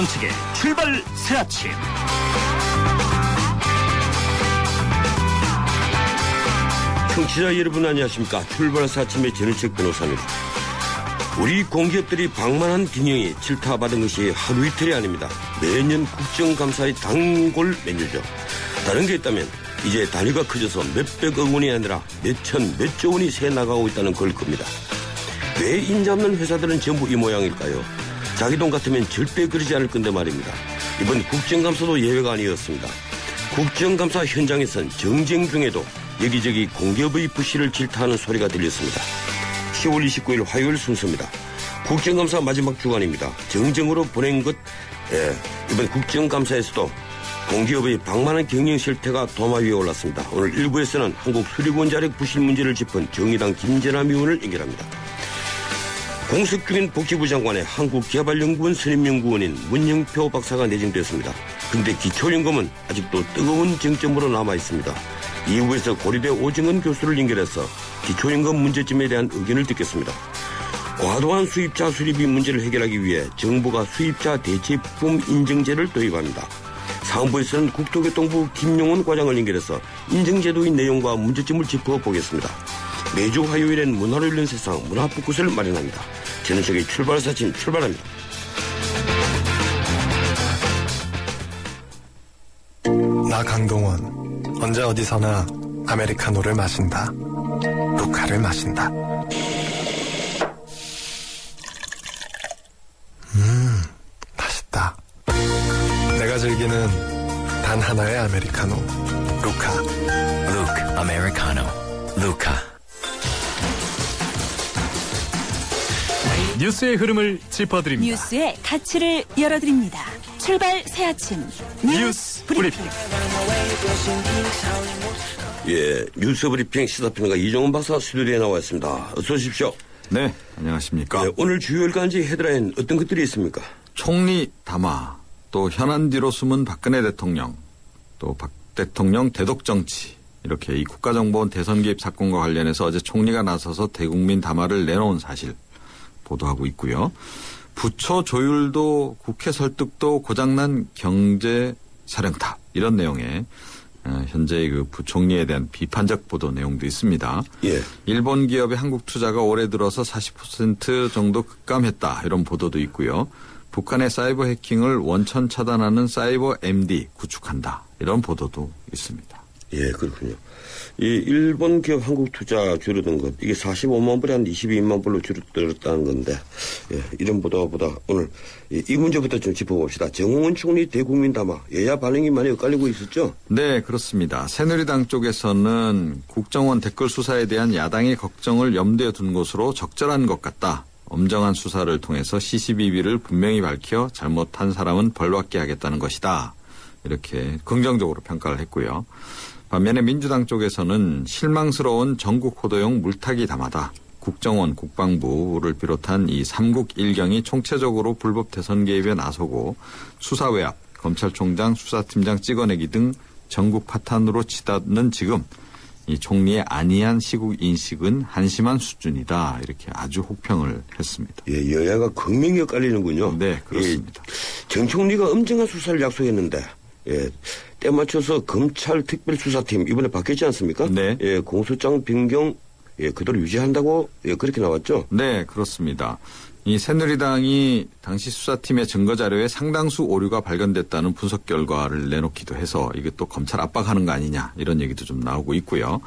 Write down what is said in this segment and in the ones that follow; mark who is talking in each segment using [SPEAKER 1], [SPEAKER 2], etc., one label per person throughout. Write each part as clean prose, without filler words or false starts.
[SPEAKER 1] 정책의 출발 새 아침.
[SPEAKER 2] 청취자 여러분 안녕하십니까. 출발 새 아침의 전은책 변호사입니다. 우리 공기업들이 방만한 균형이 질타받은 것이 하루 이틀이 아닙니다. 매년 국정감사의 단골 메뉴죠. 다른 게 있다면 이제 단위가 커져서 몇백억 원이 아니라 몇천, 몇조 원이 새 나가고 있다는 걸 겁니다. 왜 인자 없는 회사들은 전부 이 모양일까요? 자기 돈 같으면 절대 그러지 않을 건데 말입니다. 이번 국정감사도 예외가 아니었습니다. 국정감사 현장에선 정쟁 중에도 여기저기 공기업의 부실을 질타하는 소리가 들렸습니다. 10월 29일 화요일 순서입니다. 국정감사 마지막 주간입니다. 정쟁으로 보낸 것, 이번 국정감사에서도 공기업의 방만한 경영 실태가 도마 위에 올랐습니다. 오늘 1부에서는 한국 수리공 자력 부실 문제를 짚은 정의당 김재남 의원을 연결합니다. 공석 중인 복지부 장관의 한국개발연구원 선임연구원인 문영표 박사가 내정됐습니다. 그런데 기초연금은 아직도 뜨거운 쟁점으로 남아있습니다. 2부에서 고려대 오정은 교수를 연결해서 기초연금 문제점에 대한 의견을 듣겠습니다. 과도한 수입자 수리비 문제를 해결하기 위해 정부가 수입자 대체품 인증제를 도입합니다. 3부에서는 국토교통부 김용원 과장을 연결해서 인증제도의 내용과 문제점을 짚어보겠습니다. 매주 화요일엔 문화로 열린 세상 문화포커스를 마련합니다. 전은책의 출발 사진 출발합니다.
[SPEAKER 3] 나 강동원 언제 어디서나 아메리카노를 마신다. 루카를 마신다. 맛있다. 내가 즐기는 단 하나의 아메리카노. 루카.
[SPEAKER 4] 루크 아메리카노. 루카.
[SPEAKER 1] 뉴스의 흐름을 짚어드립니다.
[SPEAKER 5] 뉴스의 가치를 열어드립니다. 출발 새 아침 뉴스 브리핑.
[SPEAKER 2] 뉴스 브리핑 시사평론가 이종훈 박사 스튜디오에 나와 있습니다. 어서 오십시오.
[SPEAKER 6] 네, 안녕하십니까.
[SPEAKER 2] 네, 오늘 주요 일간지 헤드라인 어떤 것들이 있습니까?
[SPEAKER 6] 총리 담화, 또 현안 뒤로 숨은 박근혜 대통령, 또 박 대통령 대독 정치, 이렇게 이 국가정보원 대선 개입 사건과 관련해서 어제 총리가 나서서 대국민 담화를 내놓은 사실 보도하고 있고요. 부처 조율도 국회 설득도 고장난 경제 사령탑, 이런 내용의 현재의 그 부총리에 대한 비판적 보도 내용도 있습니다.
[SPEAKER 2] 예.
[SPEAKER 6] 일본 기업의 한국 투자가 올해 들어서 40% 정도 급감했다, 이런 보도도 있고요. 북한의 사이버 해킹을 원천 차단하는 사이버 MD 구축한다, 이런 보도도 있습니다.
[SPEAKER 2] 예, 그렇군요. 이 일본 기업 한국 투자 줄어든 것, 이게 45만 불에 한 22만 불로 줄어들었다는 건데, 예, 이런 보도보다 오늘 이 문제부터 좀 짚어봅시다. 정홍원 총리 대국민 담화, 여야 반응이 많이 엇갈리고 있었죠?
[SPEAKER 6] 네, 그렇습니다. 새누리당 쪽에서는 국정원 댓글 수사에 대한 야당의 걱정을 염두에 둔 것으로 적절한 것 같다. 엄정한 수사를 통해서 시시비비를 분명히 밝혀 잘못한 사람은 벌받게 하겠다는 것이다. 이렇게 긍정적으로 평가를 했고요. 반면에 민주당 쪽에서는 실망스러운 전국 호도용 물타기 담화다. 국정원, 국방부를 비롯한 이 삼국 일경이 총체적으로 불법 대선 개입에 나서고 수사 외압, 검찰총장, 수사팀장 찍어내기 등 전국 파탄으로 치닫는 지금 이 총리의 안이한 시국 인식은 한심한 수준이다. 이렇게 아주 혹평을 했습니다.
[SPEAKER 2] 예, 여야가 극명히 엇갈리는군요.
[SPEAKER 6] 네, 그렇습니다.
[SPEAKER 2] 예, 정 총리가 엄정한 수사를 약속했는데, 예, 때 맞춰서 검찰 특별수사팀 이번에 바뀌었지 않습니까?
[SPEAKER 6] 네.
[SPEAKER 2] 예, 공소장 변경, 예, 그대로 유지한다고, 예, 그렇게 나왔죠?
[SPEAKER 6] 네, 그렇습니다. 이 새누리당이 당시 수사팀의 증거자료에 상당수 오류가 발견됐다는 분석 결과를 내놓기도 해서 이게 또 검찰 압박하는 거 아니냐, 이런 얘기도 좀 나오고 있고요.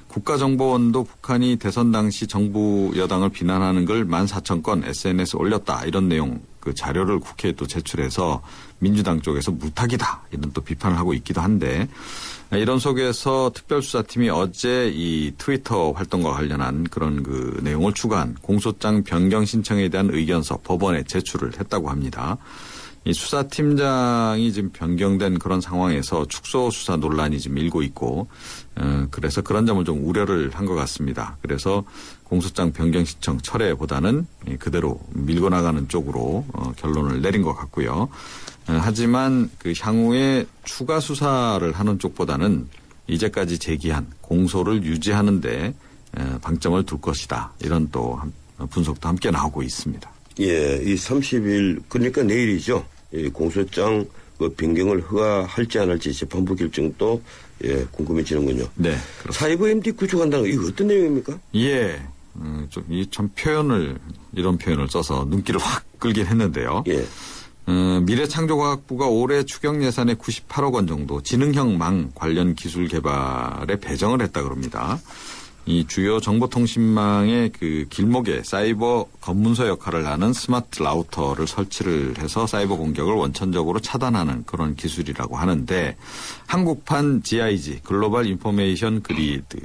[SPEAKER 6] 국가정보원도 북한이 대선 당시 정부 여당을 비난하는 걸 14,000건 SNS에 올렸다, 이런 내용 그 자료를 국회에 또 제출해서 민주당 쪽에서 무탁이다, 이런 또 비판을 하고 있기도 한데, 이런 속에서 특별수사팀이 어제 이 트위터 활동과 관련한 그런 그 내용을 추가한 공소장 변경 신청에 대한 의견서 법원에 제출을 했다고 합니다. 이 수사팀장이 지금 변경된 그런 상황에서 축소 수사 논란이 지금 일고 있고, 그래서 그런 점을 좀 우려를 한 것 같습니다. 그래서 공소장 변경 신청 철회보다는 그대로 밀고 나가는 쪽으로 결론을 내린 것 같고요. 하지만 그 향후에 추가 수사를 하는 쪽보다는 이제까지 제기한 공소를 유지하는 데 방점을 둘 것이다. 이런 또 분석도 함께 나오고 있습니다.
[SPEAKER 2] 예, 이 30일, 그러니까 내일이죠. 이 공소장 그 변경을 허가할지 안 할지 재판부 결정도 궁금해지는군요.
[SPEAKER 6] 네.
[SPEAKER 2] 사이버 MD 구축한다는 거 이거 어떤 내용입니까?
[SPEAKER 6] 예. 참 이런 표현을 써서 눈길을 확 끌긴 했는데요.
[SPEAKER 2] 예.
[SPEAKER 6] 미래창조과학부가 올해 추경 예산의 98억 원 정도 지능형 망 관련 기술 개발에 배정을 했다 그럽니다. 이 주요 정보통신망의 그 길목에 사이버 검문소 역할을 하는 스마트 라우터를 설치를 해서 사이버 공격을 원천적으로 차단하는 그런 기술이라고 하는데 한국판 GIG 글로벌 인포메이션 그리드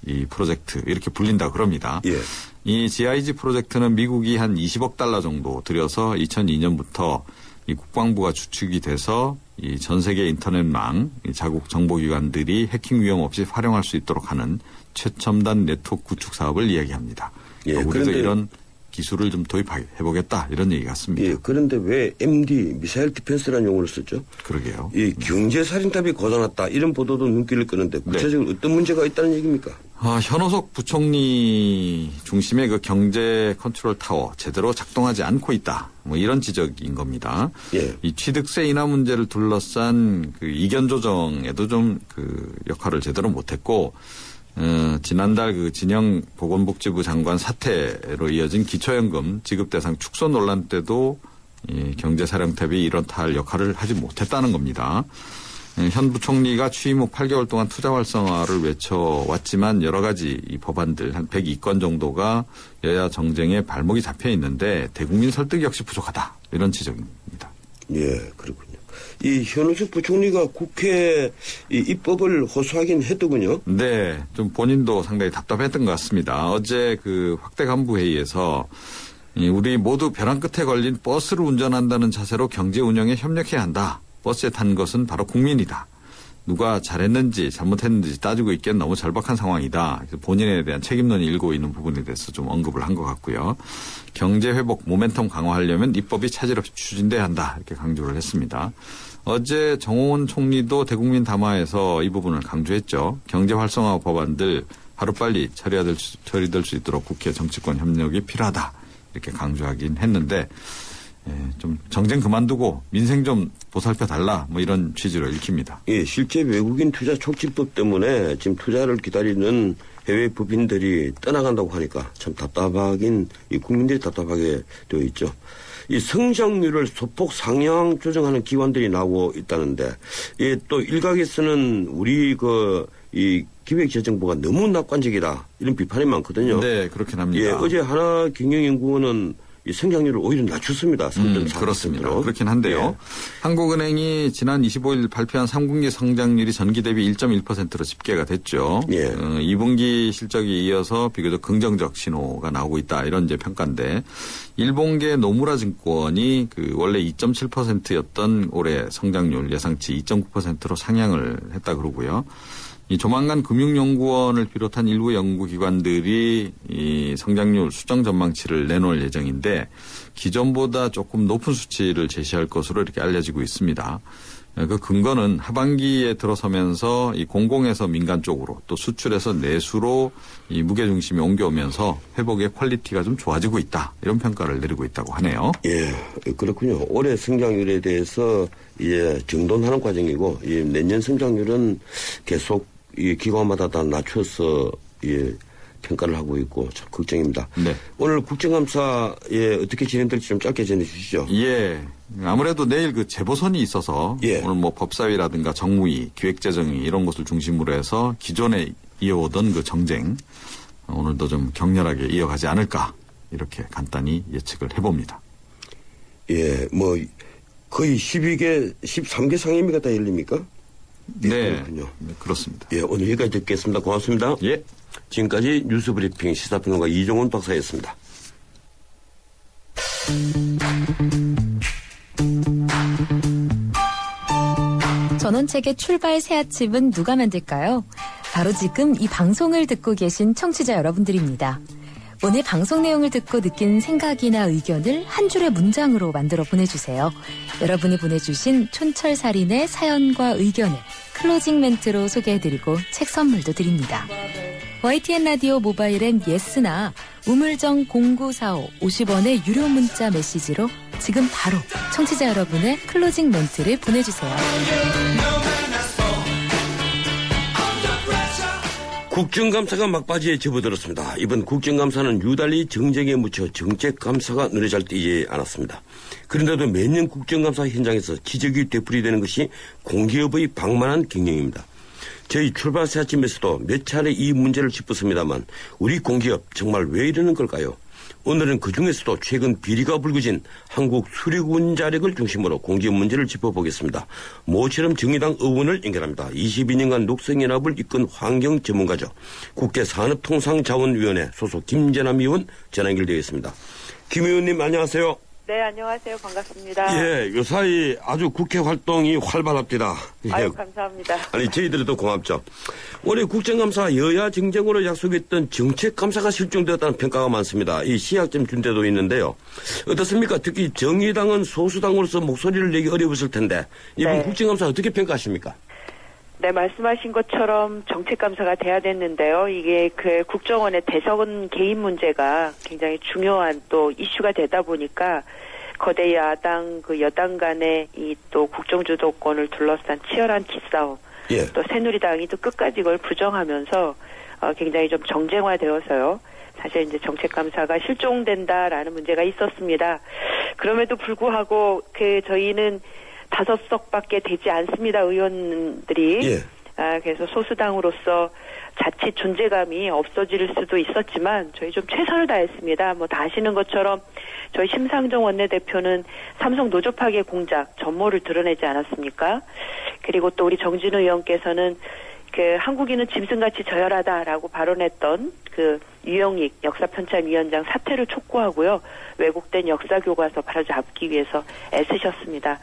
[SPEAKER 6] 이 프로젝트 이렇게 불린다 그럽니다.
[SPEAKER 2] 예.
[SPEAKER 6] 이 GIG 프로젝트는 미국이 한 20억 달러 정도 들여서 2002년부터 이 국방부가 주축이 돼서 이 전 세계 인터넷망 이 자국 정보기관들이 해킹 위험 없이 활용할 수 있도록 하는 최첨단 네트워크 구축 사업을 이야기합니다.
[SPEAKER 2] 예,
[SPEAKER 6] 우리도 이런 기술을 좀 도입해보겠다 이런 얘기 같습니다.
[SPEAKER 2] 예, 그런데 왜 MD 미사일 디펜스라는 용어를 썼죠?
[SPEAKER 6] 그러게요.
[SPEAKER 2] 이 경제살인탑이 거둬놨다 이런 보도도 눈길을 끄는데 구체적으로 어떤 문제가 있다는 얘기입니까?
[SPEAKER 6] 현호석 부총리 중심의 그 경제 컨트롤 타워 제대로 작동하지 않고 있다. 뭐 이런 지적인 겁니다.
[SPEAKER 2] 예.
[SPEAKER 6] 이 취득세 인하 문제를 둘러싼 그 이견 조정에도 좀 그 역할을 제대로 못했고, 지난달 그 진영 보건복지부 장관 사퇴로 이어진 기초연금 지급 대상 축소 논란 때도 이 경제사령탑이 이렇다 할 역할을 하지 못했다는 겁니다. 현 부총리가 취임 후 8개월 동안 투자 활성화를 외쳐왔지만 여러 가지 이 법안들 한 102건 정도가 여야 정쟁에 발목이 잡혀 있는데 대국민 설득 역시 부족하다. 이런 지적입니다.
[SPEAKER 2] 예, 그렇군요. 이 현우석 부총리가 국회 입법을 호소하긴 했더군요.
[SPEAKER 6] 네, 좀 본인도 상당히 답답했던 것 같습니다. 어제 그 확대 간부 회의에서 우리 모두 벼랑 끝에 걸린 버스를 운전한다는 자세로 경제 운영에 협력해야 한다. 버스에 탄 것은 바로 국민이다. 누가 잘했는지 잘못했는지 따지고 있기엔 너무 절박한 상황이다. 그래서 본인에 대한 책임론이 일고 있는 부분에 대해서 좀 언급을 한 것 같고요. 경제 회복 모멘텀 강화하려면 입법이 차질 없이 추진돼야 한다. 이렇게 강조를 했습니다. 어제 정홍원 총리도 대국민 담화에서 이 부분을 강조했죠. 경제 활성화 법안들 하루빨리 처리될 수 있도록 국회 정치권 협력이 필요하다. 이렇게 강조하긴 했는데 좀 정쟁 그만두고 민생 좀 보살펴 달라 뭐 이런 취지로 읽힙니다.
[SPEAKER 2] 예, 실제 외국인 투자 촉진법 때문에 지금 투자를 기다리는 해외 법인들이 떠나간다고 하니까 참 답답하긴 이 국민들이 답답하게 되어 있죠. 이 성장률을 소폭 상향 조정하는 기관들이 나오고 있다는데 또 일각에서는 우리 이 기획재정부가 너무 낙관적이다 이런 비판이 많거든요.
[SPEAKER 6] 네, 그렇긴 합니다.
[SPEAKER 2] 예, 어제 하나경영연구원은 이 성장률을 오히려 낮췄습니다. 3.4%로.
[SPEAKER 6] 그렇습니다. 그렇긴 한데요.
[SPEAKER 2] 예.
[SPEAKER 6] 한국은행이 지난 25일 발표한 3분기 성장률이 전기 대비 1.1%로 집계가 됐죠.
[SPEAKER 2] 예.
[SPEAKER 6] 2분기 실적이 이어서 비교적 긍정적 신호가 나오고 있다. 이런 이제 평가인데 일본계 노무라 증권이 그 원래 2.7%였던 올해 성장률 예상치 2.9%로 상향을 했다 그러고요. 이 조만간 금융연구원을 비롯한 일부 연구기관들이 이 성장률 수정 전망치를 내놓을 예정인데 기존보다 조금 높은 수치를 제시할 것으로 이렇게 알려지고 있습니다. 그 근거는 하반기에 들어서면서 이 공공에서 민간 쪽으로 또 수출에서 내수로 이 무게중심이 옮겨오면서 회복의 퀄리티가 좀 좋아지고 있다. 이런 평가를 내리고 있다고 하네요.
[SPEAKER 2] 예, 그렇군요. 올해 성장률에 대해서 정돈하는 과정이고 내년 성장률은 계속 이 기관마다 다 낮춰서 평가를 하고 있고 참 걱정입니다.
[SPEAKER 6] 네.
[SPEAKER 2] 오늘 국정감사에 어떻게 진행될지 좀 짧게 전해 주시죠.
[SPEAKER 6] 예. 아무래도 내일 그 재보선이 있어서
[SPEAKER 2] 예.
[SPEAKER 6] 오늘 뭐 법사위라든가 정무위, 기획재정위 이런 것을 중심으로 해서 기존에 이어오던 그 정쟁 오늘도 좀 격렬하게 이어가지 않을까 이렇게 간단히 예측을 해봅니다.
[SPEAKER 2] 예, 뭐 거의 13개 상임위가 다 열립니까?
[SPEAKER 6] 네,
[SPEAKER 2] 그렇군요.
[SPEAKER 6] 네, 그렇습니다.
[SPEAKER 2] 예, 오늘 여기까지 듣겠습니다. 고맙습니다.
[SPEAKER 6] 예.
[SPEAKER 2] 지금까지 뉴스브리핑 시사평론가 이종훈 박사였습니다.
[SPEAKER 7] 전원책의 출발 새 아침은 누가 만들까요? 바로 지금 이 방송을 듣고 계신 청취자 여러분들입니다. 오늘 방송 내용을 듣고 느낀 생각이나 의견을 한 줄의 문장으로 만들어 보내주세요. 여러분이 보내주신 촌철살인의 사연과 의견을 클로징 멘트로 소개해드리고 책 선물도 드립니다. YTN 라디오 모바일 앱 예스나 우물정 0945 50원의 유료 문자 메시지로 지금 바로 청취자 여러분의 클로징 멘트를 보내주세요.
[SPEAKER 2] 국정감사가 막바지에 접어들었습니다. 이번 국정감사는 유달리 정쟁에 묻혀 정책감사가 눈에 잘 띄지 않았습니다. 그런데도 매년 국정감사 현장에서 지적이 되풀이되는 것이 공기업의 방만한 경영입니다. 저희 출발 새 아침에서도 몇 차례 이 문제를 짚었습니다만 우리 공기업 정말 왜 이러는 걸까요? 오늘은 그중에서도 최근 비리가 불거진 한국 수리군 자력을 중심으로 공기업 문제를 짚어보겠습니다. 모처럼 정의당 의원을 연결합니다. 22년간 녹색연합을 이끈 환경 전문가죠. 국제산업통상자원위원회 소속 김재남 의원 전화 연결되어 있습니다. 김 의원님 안녕하세요.
[SPEAKER 8] 네, 안녕하세요. 반갑습니다.
[SPEAKER 2] 예, 요사이 아주 국회 활동이 활발합니다.
[SPEAKER 8] 아유,
[SPEAKER 2] 예.
[SPEAKER 8] 감사합니다.
[SPEAKER 2] 아니, 저희들도 고맙죠. 올해 국정감사 여야 정쟁으로 약속했던 정책감사가 실종되었다는 평가가 많습니다. 이 시약점 준대도 있는데요. 어떻습니까? 특히 정의당은 소수당으로서 목소리를 내기 어려웠을 텐데 이번
[SPEAKER 8] 네.
[SPEAKER 2] 국정감사 어떻게 평가하십니까?
[SPEAKER 8] 네, 말씀하신 것처럼 정책감사가 돼야 됐는데요. 이게 그 국정원의 대선 개입 문제가 굉장히 중요한 또 이슈가 되다 보니까 거대 야당, 그 여당 간의 이 또 국정주도권을 둘러싼 치열한 기싸움,
[SPEAKER 2] 예.
[SPEAKER 8] 또 새누리당이 또 끝까지 이걸 부정하면서 굉장히 좀 정쟁화되어서요. 사실 이제 정책감사가 실종된다라는 문제가 있었습니다. 그럼에도 불구하고 저희는 5석밖에 되지 않습니다. 의원들이.
[SPEAKER 2] 예.
[SPEAKER 8] 그래서 소수당으로서 자칫 존재감이 없어질 수도 있었지만 저희 좀 최선을 다했습니다. 뭐 다 아시는 것처럼 저희 심상정 원내대표는 삼성 노조 파괴 공작 전모를 드러내지 않았습니까? 그리고 또 우리 정진우 의원께서는 그 한국인은 짐승같이 저열하다라고 발언했던 그 유영익 역사편찬위원장 사퇴를 촉구하고요. 왜곡된 역사교과서 바로잡기 위해서 애쓰셨습니다.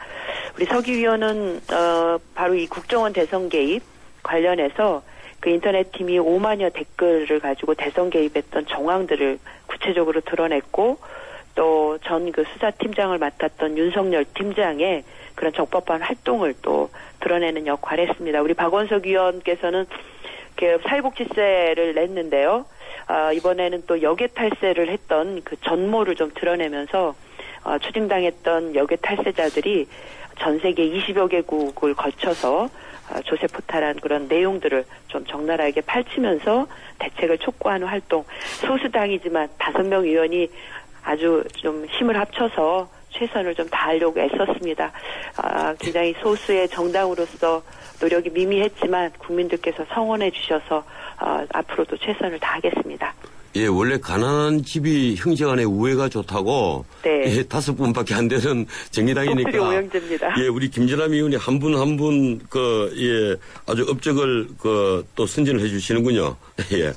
[SPEAKER 8] 우리 서기 위원은 바로 이 국정원 대선 개입 관련해서 그 인터넷 팀이 5만여 댓글을 가지고 대선 개입했던 정황들을 구체적으로 드러냈고 또 전 그 수사팀장을 맡았던 윤석열 팀장의 그런 적법한 활동을 또 드러내는 역할을 했습니다. 우리 박원석 위원께서는 그 사회복지세를 냈는데요. 이번에는 또 역외 탈세를 했던 그 전모를 좀 드러내면서 추징당했던 역외 탈세자들이 전 세계 20여 개국을 거쳐서 조세포탈한 그런 내용들을 좀 적나라하게 펼치면서 대책을 촉구하는 활동. 소수당이지만 5명 의원이 아주 좀 힘을 합쳐서 최선을 좀 다하려고 애썼습니다. 굉장히 소수의 정당으로서 노력이 미미했지만 국민들께서 성원해 주셔서 앞으로도 최선을 다하겠습니다.
[SPEAKER 2] 예, 원래 가난한 집이 형제간의 우애가 좋다고.
[SPEAKER 8] 네.
[SPEAKER 2] 예, 5분밖에 안 되는 정의당이니까.
[SPEAKER 8] 목소리 오형제입니다.
[SPEAKER 2] 예, 우리 김재남 의원이 한 분 한 분 예, 아주 업적을 또 선전을 해주시는군요. 예.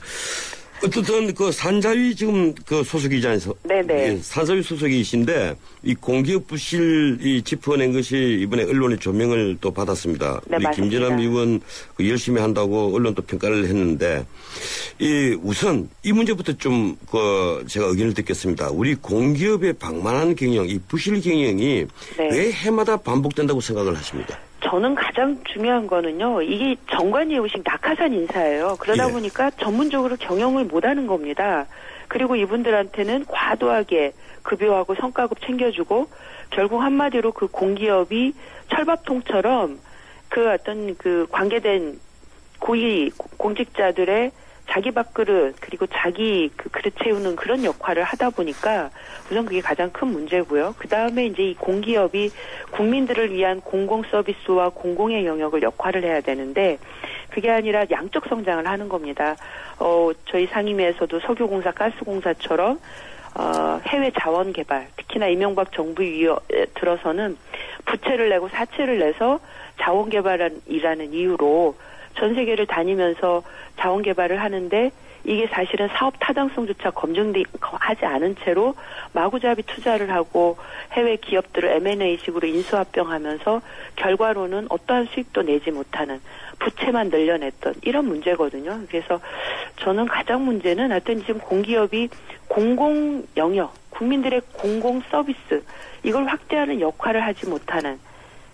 [SPEAKER 2] 어떻든 산자위 지금 소속이잖아요.
[SPEAKER 8] 네네.
[SPEAKER 2] 예, 산자위 소속이신데 이 공기업 부실이 짚어낸 것이 이번에 언론의 조명을 또 받았습니다.
[SPEAKER 8] 네,
[SPEAKER 2] 우리
[SPEAKER 8] 맞습니다.
[SPEAKER 2] 김재남 의원 열심히 한다고 언론도 평가를 했는데 우선 이 문제부터 좀 제가 의견을 듣겠습니다. 우리 공기업의 방만한 경영, 이 부실 경영이
[SPEAKER 8] 네.
[SPEAKER 2] 왜 해마다 반복된다고 생각을 하십니까?
[SPEAKER 8] 저는 가장 중요한 거는요. 이게 정관예우식 낙하산 인사예요. 그러다
[SPEAKER 2] 예.
[SPEAKER 8] 보니까 전문적으로 경영을 못하는 겁니다. 그리고 이분들한테는 과도하게 급여하고 성과급 챙겨주고 결국 한마디로 그 공기업이 철밥통처럼 그 어떤 그 관계된 고위 공직자들의 자기 밥그릇 그리고 자기 그 그릇 채우는 그런 역할을 하다 보니까 우선 그게 가장 큰 문제고요. 그 다음에 이제 이 공기업이 국민들을 위한 공공 서비스와 공공의 영역을 역할을 해야 되는데 그게 아니라 양적 성장을 하는 겁니다. 저희 상임위에서도 석유공사, 가스공사처럼 해외 자원 개발, 특히나 이명박 정부 들어서는 부채를 내고 사채를 내서 자원 개발이라는 이유로 전 세계를 다니면서 자원 개발을 하는데 이게 사실은 사업 타당성조차 검증하지 않은 채로 마구잡이 투자를 하고 해외 기업들을 M&A식으로 인수합병하면서 결과로는 어떠한 수익도 내지 못하는 부채만 늘려냈던 이런 문제거든요. 그래서 저는 가장 문제는 하여튼 지금 공기업이 공공 영역, 국민들의 공공 서비스 이걸 확대하는 역할을 하지 못하는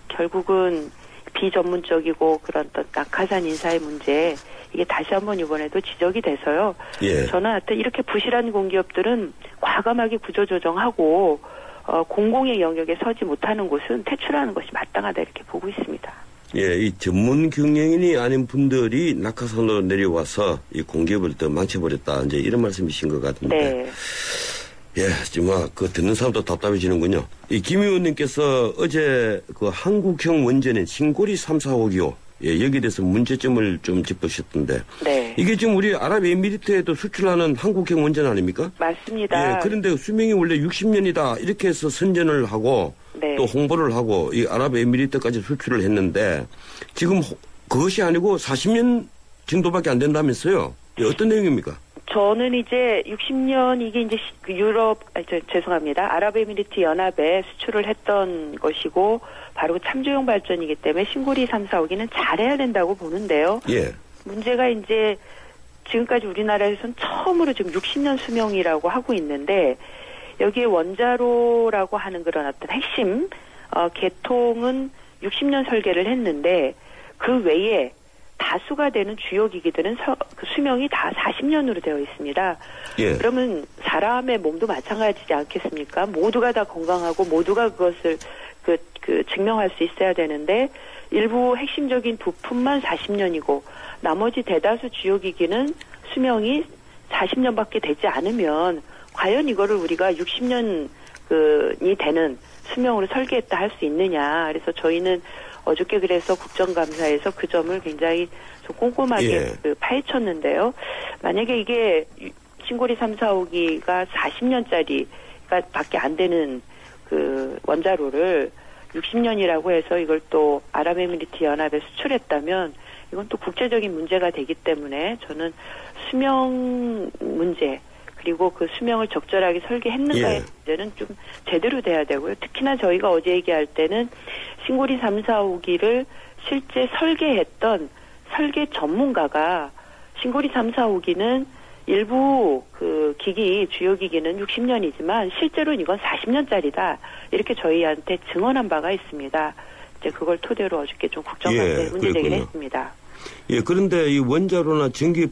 [SPEAKER 8] 결국은 비전문적이고 그런 또 낙하산 인사의 문제 이게 다시 한번 이번에도 지적이 돼서요. 예. 저는 하여튼 이렇게 부실한 공기업들은 과감하게 구조조정하고 공공의 영역에 서지 못하는 곳은 퇴출하는 것이 마땅하다 이렇게 보고 있습니다.
[SPEAKER 2] 예, 이 전문 경영인이 아닌 분들이 낙하산으로 내려와서 이 공기업을 더 망쳐버렸다. 이제 이런 말씀이신 것 같은데.
[SPEAKER 8] 네.
[SPEAKER 2] 예, 정말 그 듣는 사람도 답답해지는군요. 이 김 의원님께서 어제 그 한국형 원전인 신고리 3, 4, 5기호 예, 여기에 대해서 문제점을 좀 짚으셨던데.
[SPEAKER 8] 네.
[SPEAKER 2] 이게 지금 우리 아랍에미리트에도 수출하는 한국형 원전 아닙니까?
[SPEAKER 8] 맞습니다.
[SPEAKER 2] 예, 그런데 수명이 원래 60년이다 이렇게 해서 선전을 하고
[SPEAKER 8] 네.
[SPEAKER 2] 또 홍보를 하고 이 아랍에미리트까지 수출을 했는데 지금 그것이 아니고 40년 정도밖에 안 된다면서요. 예, 어떤 내용입니까?
[SPEAKER 8] 저는 이제 60년 이게 이제 죄송합니다. 아랍에미리트 연합에 수출을 했던 것이고 바로 참조용 발전이기 때문에 신고리 3, 4, 5기는 잘해야 된다고 보는데요.
[SPEAKER 2] 예.
[SPEAKER 8] 문제가 이제 지금까지 우리나라에서는 처음으로 지금 60년 수명이라고 하고 있는데 여기에 원자로라고 하는 그런 어떤 핵심 개통은 60년 설계를 했는데 그 외에 다수가 되는 주요 기기들은 수명이 다 40년으로 되어 있습니다.
[SPEAKER 2] 예.
[SPEAKER 8] 그러면 사람의 몸도 마찬가지지 않겠습니까? 모두가 다 건강하고 모두가 그것을 증명할 수 있어야 되는데 일부 핵심적인 부품만 40년이고 나머지 대다수 주요 기기는 수명이 40년밖에 되지 않으면 과연 이거를 우리가 60년이 되는 수명으로 설계했다 할 수 있느냐. 그래서 저희는 어저께 그래서 국정감사에서 그 점을 굉장히 좀 꼼꼼하게 파헤쳤는데요. 만약에 이게 신고리 3, 4, 5기가 40년짜리가 밖에 안 되는 그 원자로를 60년이라고 해서 이걸 또 아랍에미리트 연합에 수출했다면 이건 또 국제적인 문제가 되기 때문에 저는 수명 문제 그리고 그 수명을 적절하게 설계했는가의 문제는 좀 제대로 돼야 되고요. 특히나 저희가 어제 얘기할 때는 신고리 3, 4, 5기를 실제 설계했던 설계 전문가가 신고리 3, 4, 5기는 일부 그 주요 기기는 60년이지만 실제로는 이건 40년짜리다. 이렇게 저희한테 증언한 바가 있습니다. 이제 그걸 토대로 어저께 좀 국정감사에 문제 제기를 했습니다.
[SPEAKER 2] 예, 그런데 이 원자로나 전기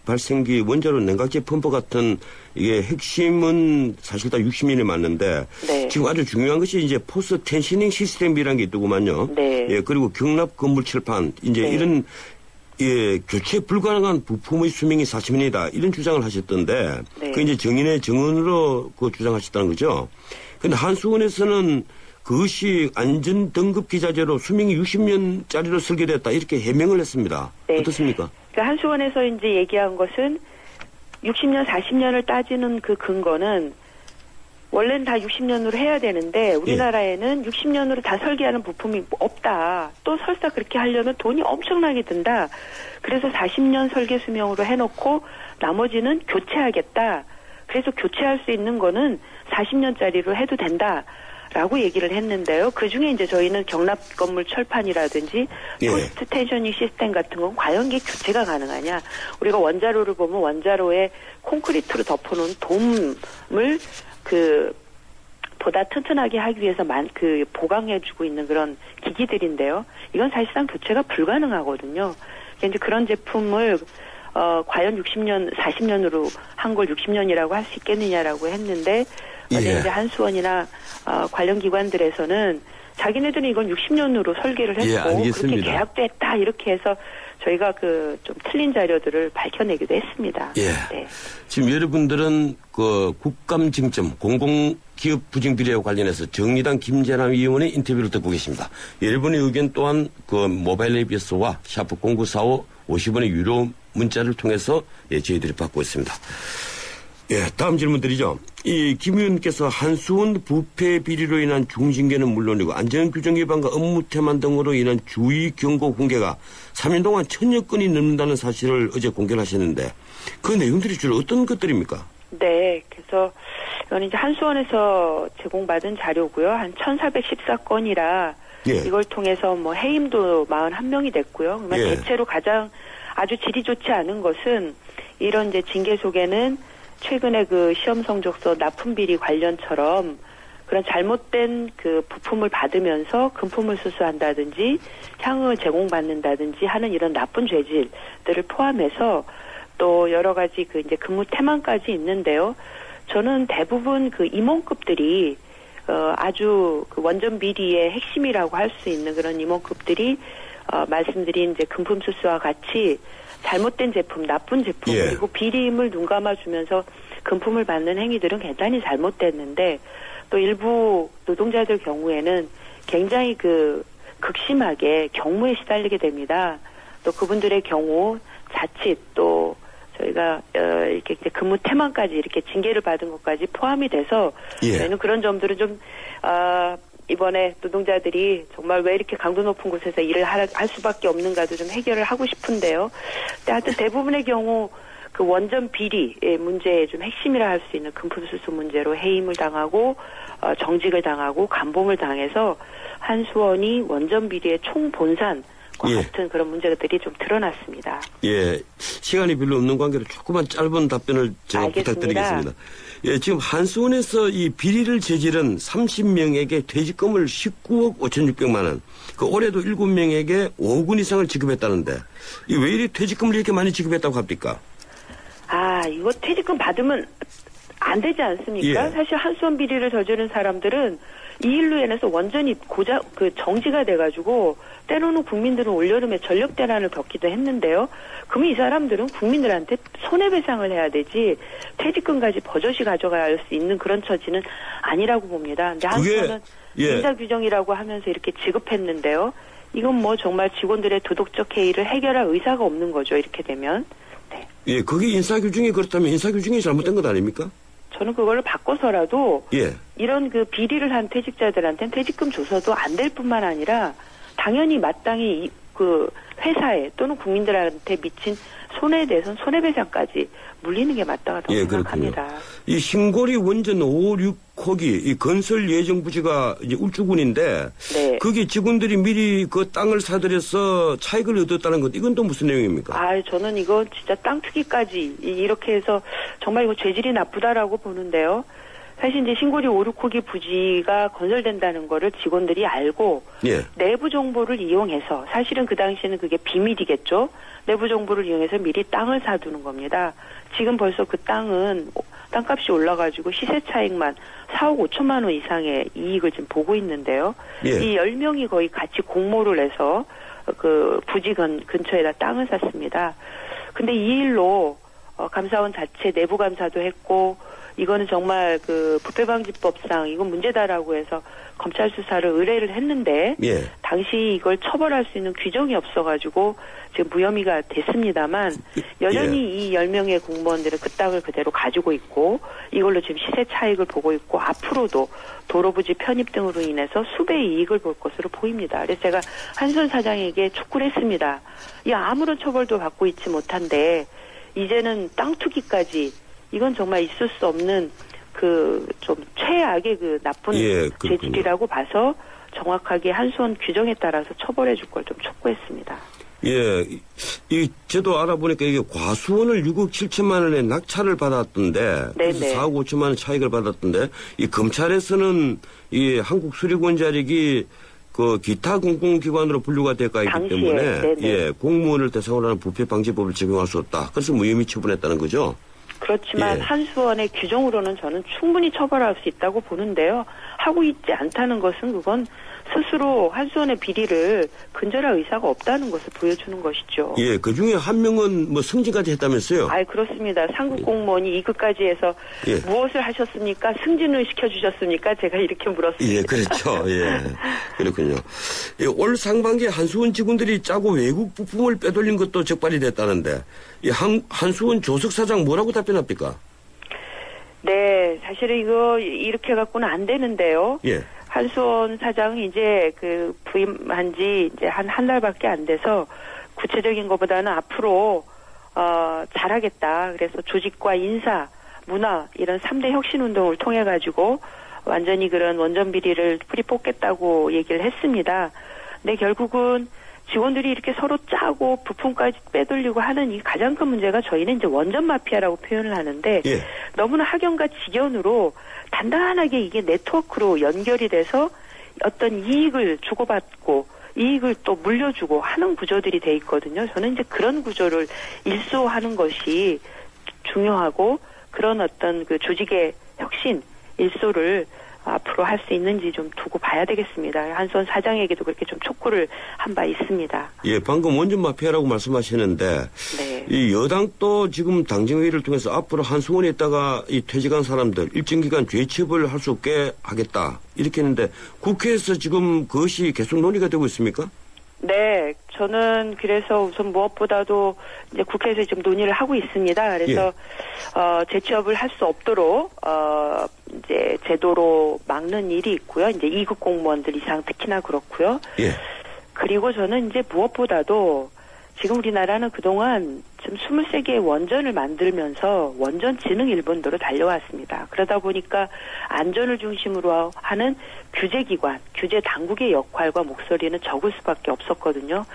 [SPEAKER 2] 발생기, 원자로 냉각제 펌프 같은 이게 핵심은 사실 다 60년이 맞는데 네. 지금 아주 중요한 것이 이제 포스 텐셔닝 시스템이라는 게 있더구만요.
[SPEAKER 8] 네.
[SPEAKER 2] 예, 그리고 경납 건물 칠판 이제
[SPEAKER 8] 네.
[SPEAKER 2] 이런 예, 교체 불가능한 부품의 수명이 40년이다 이런 주장을 하셨던데
[SPEAKER 8] 네.
[SPEAKER 2] 그 이제 정인의 정언으로 그 주장하셨다는 거죠. 그런데 한수원에서는 그것이 안전 등급 기자재로 수명이 60년짜리로 설계됐다 이렇게 해명을 했습니다.
[SPEAKER 8] 네.
[SPEAKER 2] 어떻습니까?
[SPEAKER 8] 그러니까 한수원에서 이제 얘기한 것은 60년, 40년을 따지는 그 근거는 원래는 다 60년으로 해야 되는데 우리나라에는 60년으로 다 설계하는 부품이 없다. 또 설사 그렇게 하려면 돈이 엄청나게 든다. 그래서 40년 설계 수명으로 해놓고 나머지는 교체하겠다. 그래서 교체할 수 있는 거는 40년짜리로 해도 된다. 라고 얘기를 했는데요. 그 중에 이제 저희는 경납 건물 철판이라든지 포스트 텐셔닝 시스템 같은 건 과연 이게 교체가 가능하냐. 우리가 원자로를 보면 원자로에 콘크리트로 덮어놓은 돔을 보다 튼튼하게 하기 위해서 보강해주고 있는 그런 기기들인데요. 이건 사실상 교체가 불가능하거든요. 이제 그런 제품을 과연 60년, 40년으로 한 걸 60년이라고 할 수 있겠느냐라고 했는데 어제 이제 한수원이나 관련 기관들에서는 자기네들은 이건 60년으로 설계를 했고 그렇게 계약도 했다 이렇게 해서 저희가 좀 틀린 자료들을 밝혀내기도 했습니다.
[SPEAKER 2] 예.
[SPEAKER 8] 네.
[SPEAKER 2] 지금 여러분들은 그 국감징점 공공기업 부정비리와 관련해서 정의당 김재남 의원의 인터뷰를 듣고 계십니다. 여러분의 의견 또한 그 모바일 ABS와 샤프 0945 50원의 유료 문자를 통해서 저희들이 받고 있습니다. 예, 다음 질문 드리죠. 이 김 의원께서 한수원 부패 비리로 인한 중징계는 물론이고 안전규정 위반과 업무 태만 등으로 인한 주의 경고 공개가 3년 동안 1000여 건이 넘는다는 사실을 어제 공개를 하셨는데 그 내용들이 주로 어떤 것들입니까?
[SPEAKER 8] 네, 그래서 이건 이제 한수원에서 제공받은 자료고요. 한 1414건이라 이걸 통해서 해임도 41명이 됐고요. 그러면 대체로 가장 아주 질이 좋지 않은 것은 이런 이제 징계 속에는 최근에 그 시험 성적서 납품 비리 관련처럼 그런 잘못된 그 부품을 받으면서 금품을 수수한다든지 향응을 제공받는다든지 하는 이런 나쁜 죄질들을 포함해서 또 여러 가지 그 이제 근무 태만까지 있는데요. 저는 대부분 그 임원급들이 아주 그 원전 비리의 핵심이라고 할 수 있는 그런 임원급들이 말씀드린 이제 금품수수와 같이 잘못된 제품, 나쁜 제품
[SPEAKER 2] 예.
[SPEAKER 8] 그리고 비리임을 눈 감아주면서 금품을 받는 행위들은 대단히 잘못됐는데 또 일부 노동자들 경우에는 굉장히 극심하게 경무에 시달리게 됩니다. 또 그분들의 경우 자칫 또 저희가 이렇게 근무 태만까지 이렇게 징계를 받은 것까지 포함이 돼서
[SPEAKER 2] 예.
[SPEAKER 8] 저희는 그런 점들은 좀 이번에 노동자들이 정말 왜 이렇게 강도 높은 곳에서 일을 할 수밖에 없는가도 좀 해결을 하고 싶은데요. 근데 하여튼 대부분의 경우 그 원전 비리의 문제의 좀 핵심이라 할 수 있는 금품수수 문제로 해임을 당하고 정직을 당하고 감봉을 당해서 한수원이 원전 비리의 총본산과
[SPEAKER 2] 예.
[SPEAKER 8] 같은 그런 문제들이 좀 드러났습니다.
[SPEAKER 2] 예, 시간이 별로 없는 관계로 조그만 짧은 답변을 제가
[SPEAKER 8] 알겠습니다.
[SPEAKER 2] 부탁드리겠습니다. 예, 지금 한수원에서 이 비리를 저지른 30명에게 퇴직금을 19억 5,600만 원, 그 올해도 7명에게 5군 이상을 지급했다는데 이 왜 이리 퇴직금을 이렇게 많이 지급했다고 합니까?
[SPEAKER 8] 이거 퇴직금 받으면 안 되지 않습니까?
[SPEAKER 2] 예.
[SPEAKER 8] 사실 한수원 비리를 저지른 사람들은 이 일로 인해서 완전히 정지가 돼가지고 때로는 국민들은 올여름에 전력대란을 겪기도 했는데요. 그러면 이 사람들은 국민들한테 손해배상을 해야 되지 퇴직금까지 버젓이 가져갈 수 있는 그런 처지는 아니라고 봅니다. 근데 한수원은
[SPEAKER 2] 예.
[SPEAKER 8] 인사규정이라고 하면서 이렇게 지급했는데요. 이건 뭐 정말 직원들의 도덕적 해이를 해결할 의사가 없는 거죠. 이렇게 되면. 네.
[SPEAKER 2] 예, 그게 인사규정이 그렇다면 인사규정이 잘못된 것 아닙니까?
[SPEAKER 8] 저는 그걸 바꿔서라도
[SPEAKER 2] 예.
[SPEAKER 8] 이런 그 비리를 한 퇴직자들한테는 퇴직금 줘서도 안 될 뿐만 아니라 당연히 마땅히 그 회사에 또는 국민들한테 미친 손해에 대해서는 손해배상까지 물리는 게 맞다고 생각합니다.
[SPEAKER 2] 이 신고리 원전 5, 6호기 이 건설 예정 부지가 이제 울주군인데
[SPEAKER 8] 네.
[SPEAKER 2] 거기 직원들이 미리 그 땅을 사들여서 차익을 얻었다는 것 이건 또 무슨 내용입니까?
[SPEAKER 8] 저는 이거 진짜 땅 투기까지 이렇게 해서 정말 이거 죄질이 나쁘다라고 보는데요. 사실 이제 신고리 5, 6호기 부지가 건설된다는 거를 직원들이 알고
[SPEAKER 2] 예.
[SPEAKER 8] 내부 정보를 이용해서 사실은 그 당시에는 그게 비밀이겠죠. 내부 정보를 이용해서 미리 땅을 사두는 겁니다. 지금 벌써 그 땅은 땅값이 올라가지고 시세 차익만 4억 5천만 원 이상의 이익을 지금 보고 있는데요.
[SPEAKER 2] 예.
[SPEAKER 8] 이 10명이 거의 같이 공모를 해서 그 부지 근처에다 땅을 샀습니다. 근데 이 일로 감사원 자체 내부 감사도 했고 이거는 정말 그 부패방지법상 이건 문제다라고 해서 검찰 수사를 의뢰를 했는데
[SPEAKER 2] 예.
[SPEAKER 8] 당시 이걸 처벌할 수 있는 규정이 없어가지고 지금 무혐의가 됐습니다만 여전히 이 10명의 공무원들은 그 땅을 그대로 가지고 있고 이걸로 지금 시세 차익을 보고 있고 앞으로도 도로부지 편입 등으로 인해서 수배의 이익을 볼 것으로 보입니다. 그래서 제가 한수원 사장에게 촉구를 했습니다. 아무런 처벌도 받고 있지 못한데 이제는 땅 투기까지 이건 정말 있을 수 없는 그 좀 최악의 그 나쁜 죄질이라고 봐서 정확하게 한수원 규정에 따라서 처벌해 줄 걸 좀 촉구했습니다.
[SPEAKER 2] 예, 저도 알아보니까 이게 과수원을 6억 7천만 원의 낙찰을 받았던데, 그래서 4억 5천만 원 차익을 받았던데, 이 검찰에서는 이 한국수리권 자력이 그 기타 공공기관으로 분류가 될까 있기 때문에, 예, 공무원을 대상으로 하는 부패방지법을 적용할 수 없다. 그래서 무혐의 처분했다는 거죠.
[SPEAKER 8] 그렇지만 한수원의 규정으로는 저는 충분히 처벌할 수 있다고 보는데요. 하고 있지 않다는 것은 그건 스스로 한수원의 비리를 근절할 의사가 없다는 것을 보여주는 것이죠.
[SPEAKER 2] 예, 그 중에 한 명은 뭐 승진까지 했다면서요?
[SPEAKER 8] 그렇습니다. 상급 공무원이 2급까지 해서 무엇을 하셨습니까? 승진을 시켜주셨습니까? 제가 이렇게 물었습니다.
[SPEAKER 2] 예, 그렇죠. 예, 그렇군요. 예, 올 상반기에 한수원 직원들이 짜고 외국 부품을 빼돌린 것도 적발이 됐다는데, 이 한수원 조석 사장 뭐라고 답변합니까?
[SPEAKER 8] 네, 사실은 이거 이렇게 갖고는 안 되는데요.
[SPEAKER 2] 예.
[SPEAKER 8] 한수원 사장이 이제 그 부임한 지 이제 한 달밖에 안 돼서 구체적인 것보다는 앞으로 잘하겠다. 그래서 조직과 인사, 문화 이런 3대 혁신 운동을 통해 가지고 완전히 그런 원전 비리를 뿌리 뽑겠다고 얘기를 했습니다. 근데 결국은 직원들이 이렇게 서로 짜고 부품까지 빼돌리고 하는 이 가장 큰 문제가 저희는 이제 원전 마피아라고 표현을 하는데 너무나 학연과 직연으로 단단하게 이게 네트워크로 연결이 돼서 어떤 이익을 주고받고 이익을 또 물려주고 하는 구조들이 돼 있거든요. 저는 이제 그런 구조를 일소하는 것이 중요하고 그런 어떤 그 조직의 혁신 일소를 앞으로 할 수 있는지 좀 두고 봐야 되겠습니다. 한수원 사장에게도 그렇게 좀 촉구를 한 바 있습니다.
[SPEAKER 2] 예, 방금 원전 마피아라고 말씀하시는데
[SPEAKER 8] 네.
[SPEAKER 2] 이 여당도 지금 당정회의를 통해서 앞으로 한수원에 있다가 이 퇴직한 사람들 일정 기간 죄처벌을 할 수 없게 하겠다 이렇게 했는데 국회에서 지금 그것이 계속 논의가 되고 있습니까?
[SPEAKER 8] 네, 저는 그래서 우선 무엇보다도 이제 국회에서 지금 논의를 하고 있습니다. 그래서 재취업을 할 수 없도록 이제 제도로 막는 일이 있고요. 이제 2급 공무원들 이상 특히나 그렇고요.
[SPEAKER 2] 예.
[SPEAKER 8] 그리고 저는 이제 무엇보다도 지금 우리나라는 그동안 좀 23개의 원전을 만들면서 원전 진흥 일본도로 달려왔습니다. 그러다 보니까 안전을 중심으로 하는 규제기관, 규제 당국의 역할과 목소리는 적을 수밖에 없었거든요.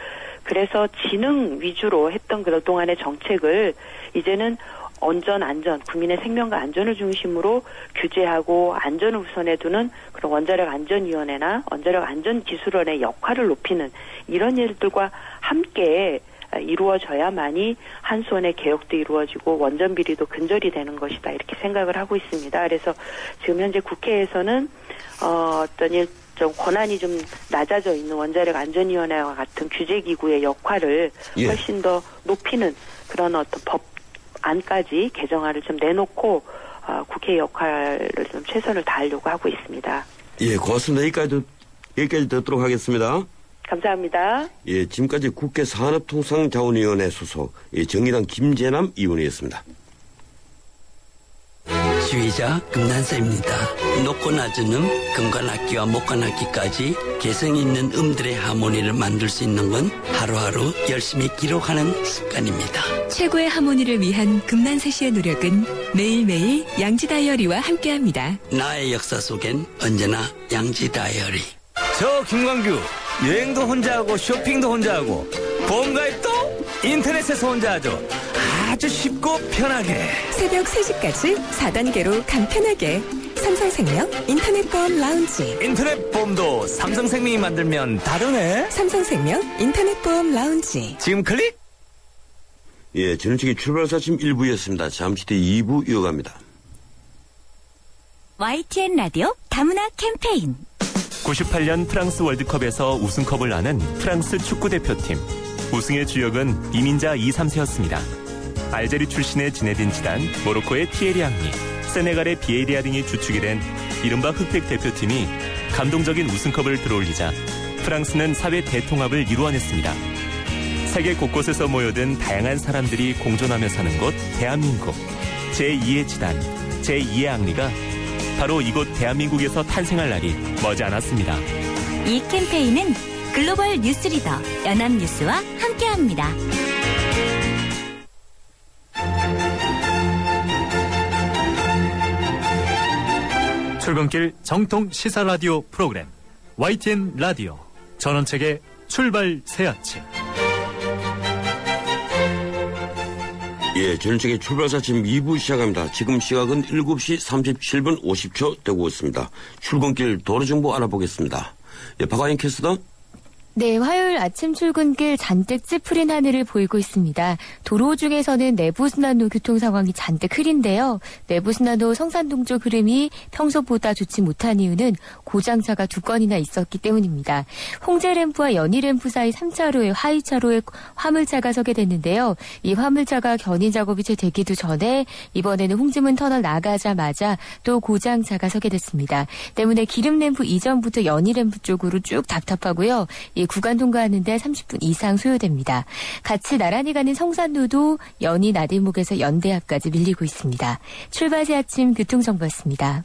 [SPEAKER 8] 그래서 진흥 위주로 했던 그동안의 정책을 이제는 원전 안전, 국민의 생명과 안전을 중심으로 규제하고 안전을 우선해 두는 그런 원자력 안전위원회나 원자력 안전기술원의 역할을 높이는 이런 일들과 함께 이루어져야만이 한수원의 개혁도 이루어지고 원전 비리도 근절이 되는 것이다 이렇게 생각을 하고 있습니다. 그래서 지금 현재 국회에서는 어떤 일정 권한이 좀 낮아져 있는 원자력 안전위원회와 같은 규제기구의 역할을
[SPEAKER 2] 예.
[SPEAKER 8] 훨씬 더 높이는 그런 어떤 법안까지 개정안을 좀 내놓고 국회 역할을 좀 최선을 다하려고 하고 있습니다.
[SPEAKER 2] 예, 고맙습니다. 여기까지 듣도록 하겠습니다.
[SPEAKER 8] 감사합니다.
[SPEAKER 2] 예, 지금까지 국회 산업통상자원위원회 소속 정의당 김재남 의원이었습니다.
[SPEAKER 9] 지휘자 금난사입니다. 높고 낮은 금관악기와 목관악기까지 개성 있는 음들의 하모니를 만들 수 있는 건 하루하루 열심히 기록하는 습관입니다.
[SPEAKER 10] 최고의 하모니를 위한 금난사 씨의 노력은 매일매일 양지 다이어리와 함께합니다.
[SPEAKER 9] 나의 역사 속엔 언제나 양지 다이어리.
[SPEAKER 11] 저 김광규 여행도 혼자 하고 쇼핑도 혼자 하고 보험가입도 인터넷에서 혼자 하죠. 아주 쉽고 편하게
[SPEAKER 10] 새벽 3시까지 4단계로 간편하게 삼성생명 인터넷보험 라운지.
[SPEAKER 11] 인터넷 보험도 삼성생명이 만들면 다르네.
[SPEAKER 10] 삼성생명 인터넷보험 라운지.
[SPEAKER 11] 지금 클릭.
[SPEAKER 2] 예, 전원책의 출발사 지금 1부였습니다. 잠시 뒤 2부 이어갑니다.
[SPEAKER 5] YTN 라디오 다문화 캠페인
[SPEAKER 1] 98년 프랑스 월드컵에서 우승컵을 나는 프랑스 축구대표팀. 우승의 주역은 이민자 2, 3세였습니다. 알제리 출신의 지네딘 지단, 모로코의 티에리 앙리, 세네갈의 비에리아 등이 주축이 된 이른바 흑백 대표팀이 감동적인 우승컵을 들어올리자 프랑스는 사회 대통합을 이루어냈습니다. 세계 곳곳에서 모여든 다양한 사람들이 공존하며 사는 곳 대한민국. 제2의 지단, 제2의 앙리가 바로 이곳 대한민국에서 탄생할 날이 머지않았습니다.
[SPEAKER 5] 이 캠페인은 글로벌 뉴스리더 연합뉴스와 함께합니다.
[SPEAKER 1] 출근길 정통 시사 라디오 프로그램 YTN 라디오 전원책의 출발 새 아침.
[SPEAKER 2] 예, 전원책의 출발사 지금 2부 시작합니다. 지금 시각은 7시 37분 50초 되고 있습니다. 출근길 도로정보 알아보겠습니다. 예, 박아인 캐스터.
[SPEAKER 7] 네, 화요일 아침 출근길 잔뜩 찌푸린 하늘을 보이고 있습니다. 도로 중에서는 내부순환로 교통 상황이 잔뜩 흐린데요. 내부순환로 성산동 쪽 흐름이 평소보다 좋지 못한 이유는 고장차가 2건이나 있었기 때문입니다. 홍제램프와 연희램프 사이 3차로에 하이차로에 화물차가 서게 됐는데요. 이 화물차가 견인 작업이 채 되기도 전에 이번에는 홍지문 터널 나가자마자 또 고장차가 서게 됐습니다. 때문에 기름램프 이전부터 연희램프 쪽으로 쭉 답답하고요. 이 구간 통과하는데 30분 이상 소요됩니다. 같이 나란히 가는 성산로도 연희 나들목에서 연대 앞까지 밀리고 있습니다. 출발 새 아침 교통정보였습니다.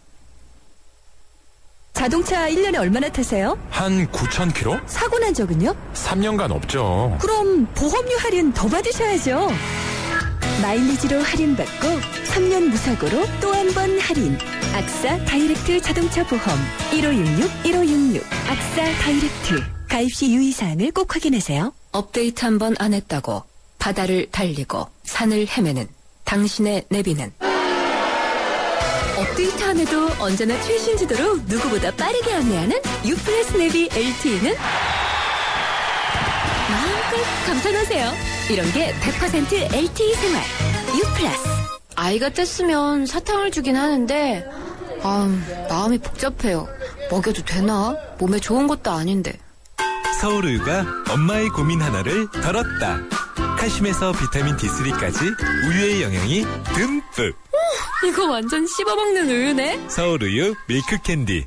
[SPEAKER 10] 자동차 1년에 얼마나 타세요?
[SPEAKER 3] 한 9,000km?
[SPEAKER 10] 사고 난 적은요?
[SPEAKER 3] 3년간 없죠.
[SPEAKER 10] 그럼 보험료 할인 더 받으셔야죠. 마일리지로 할인받고 3년 무사고로 또 한 번 할인. 악사 다이렉트 자동차 보험 1566 악사 다이렉트. 가입 시 유의사항을 꼭 확인하세요. 업데이트 한 번 안 했다고 바다를 달리고 산을 헤매는 당신의 내비는 업데이트 안 해도 언제나 최신 지도로 누구보다 빠르게 안내하는 유플러스 내비 LTE는 마음껏 감탄하세요. 이런 게 100% LTE 생활 유플러스.
[SPEAKER 12] 아이가 뗐으면 사탕을 주긴 하는데 마음이 복잡해요. 먹여도 되나? 몸에 좋은 것도 아닌데.
[SPEAKER 13] 서울우유가 엄마의 고민 하나를 덜었다. 칼슘에서 비타민 D3까지 우유의 영양이 듬뿍.
[SPEAKER 12] 이거 완전 씹어먹는 우유네.
[SPEAKER 13] 서울우유 밀크캔디.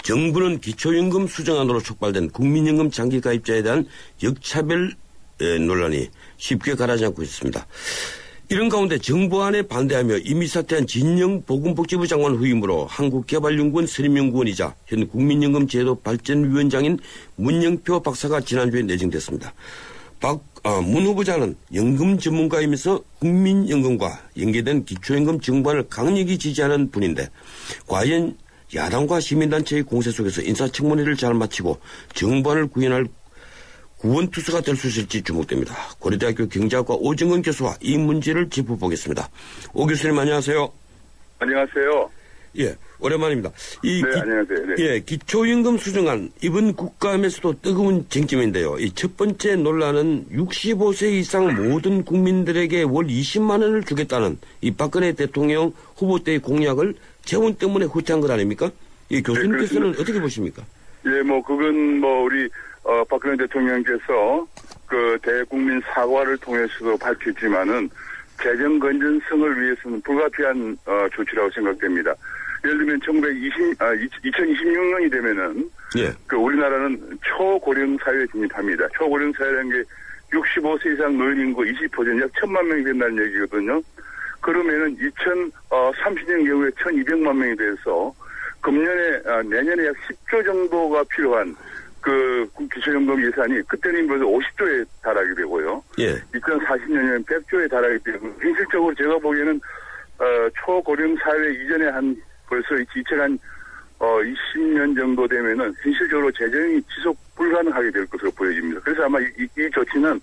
[SPEAKER 2] 정부는 기초연금 수정안으로 촉발된 국민연금 장기가입자에 대한 역차별 논란이 쉽게 가라앉지 않고 있습니다. 이런 가운데 정부안에 반대하며 이미 사퇴한 진영보건복지부 장관 후임으로 한국개발연구원 선임연구원이자 현 국민연금 제도 발전위원장인 문영표 박사가 지난주에 내정됐습니다. 문 후보자는 연금 전문가이면서 국민연금과 연계된 기초연금 정부안을 강력히 지지하는 분인데 과연 야당과 시민단체의 공세 속에서 인사청문회를 잘 마치고 정부안을 구현할 구원투수가 될 수 있을지 주목됩니다. 고려대학교 경제학과 오정은 교수와 이 문제를 짚어보겠습니다. 오 교수님 안녕하세요.
[SPEAKER 14] 안녕하세요.
[SPEAKER 2] 예, 오랜만입니다.
[SPEAKER 14] 안녕하세요. 네.
[SPEAKER 2] 예, 기초연금 수정안 이번 국감에서도 뜨거운 쟁점인데요. 이 첫 번째 논란은 65세 이상 모든 국민들에게 월 20만 원을 주겠다는 이 박근혜 대통령 후보 때의 공약을 재원 때문에 후퇴한 것 아닙니까? 이 교수님께서는
[SPEAKER 14] 네,
[SPEAKER 2] 어떻게 보십니까?
[SPEAKER 14] 예, 그건 우리 박근혜 대통령께서 대국민 사과를 통해서도 밝혔지만은 재정 건전성을 위해서는 불가피한 조치라고 생각됩니다. 예를 들면 2026년이 되면은
[SPEAKER 2] 예.
[SPEAKER 14] 우리나라는 초고령 사회에 진입합니다. 초고령 사회라는 게 65세 이상 노인 인구 20% 약 1,000만 명이 된다는 얘기거든요. 그러면은 2030년 경우에 1,200만 명이 돼서 내년에 약 10조 정도가 필요한 기초연금 예산이 그때는 벌써 50조에 달하게 되고요.
[SPEAKER 2] 예.
[SPEAKER 14] 2040년에는 100조에 달하기 때문에 현실적으로 제가 보기에는 초고령 사회 이전에 벌써 2020년 정도 되면은 현실적으로 재정이 지속 불가능하게 될 것으로 보여집니다. 그래서 아마 이 조치는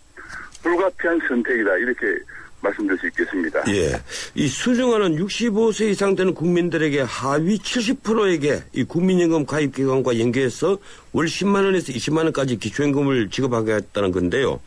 [SPEAKER 14] 불가피한 선택이다 이렇게 말씀드릴 수 있겠습니다.
[SPEAKER 2] 예. 이 수정안은 65세 이상 되는 국민들에게 하위 70%에게 이 국민연금 가입 기간과 연계해서 월 10만 원에서 20만 원까지 기초연금을 지급하겠다는 건데요.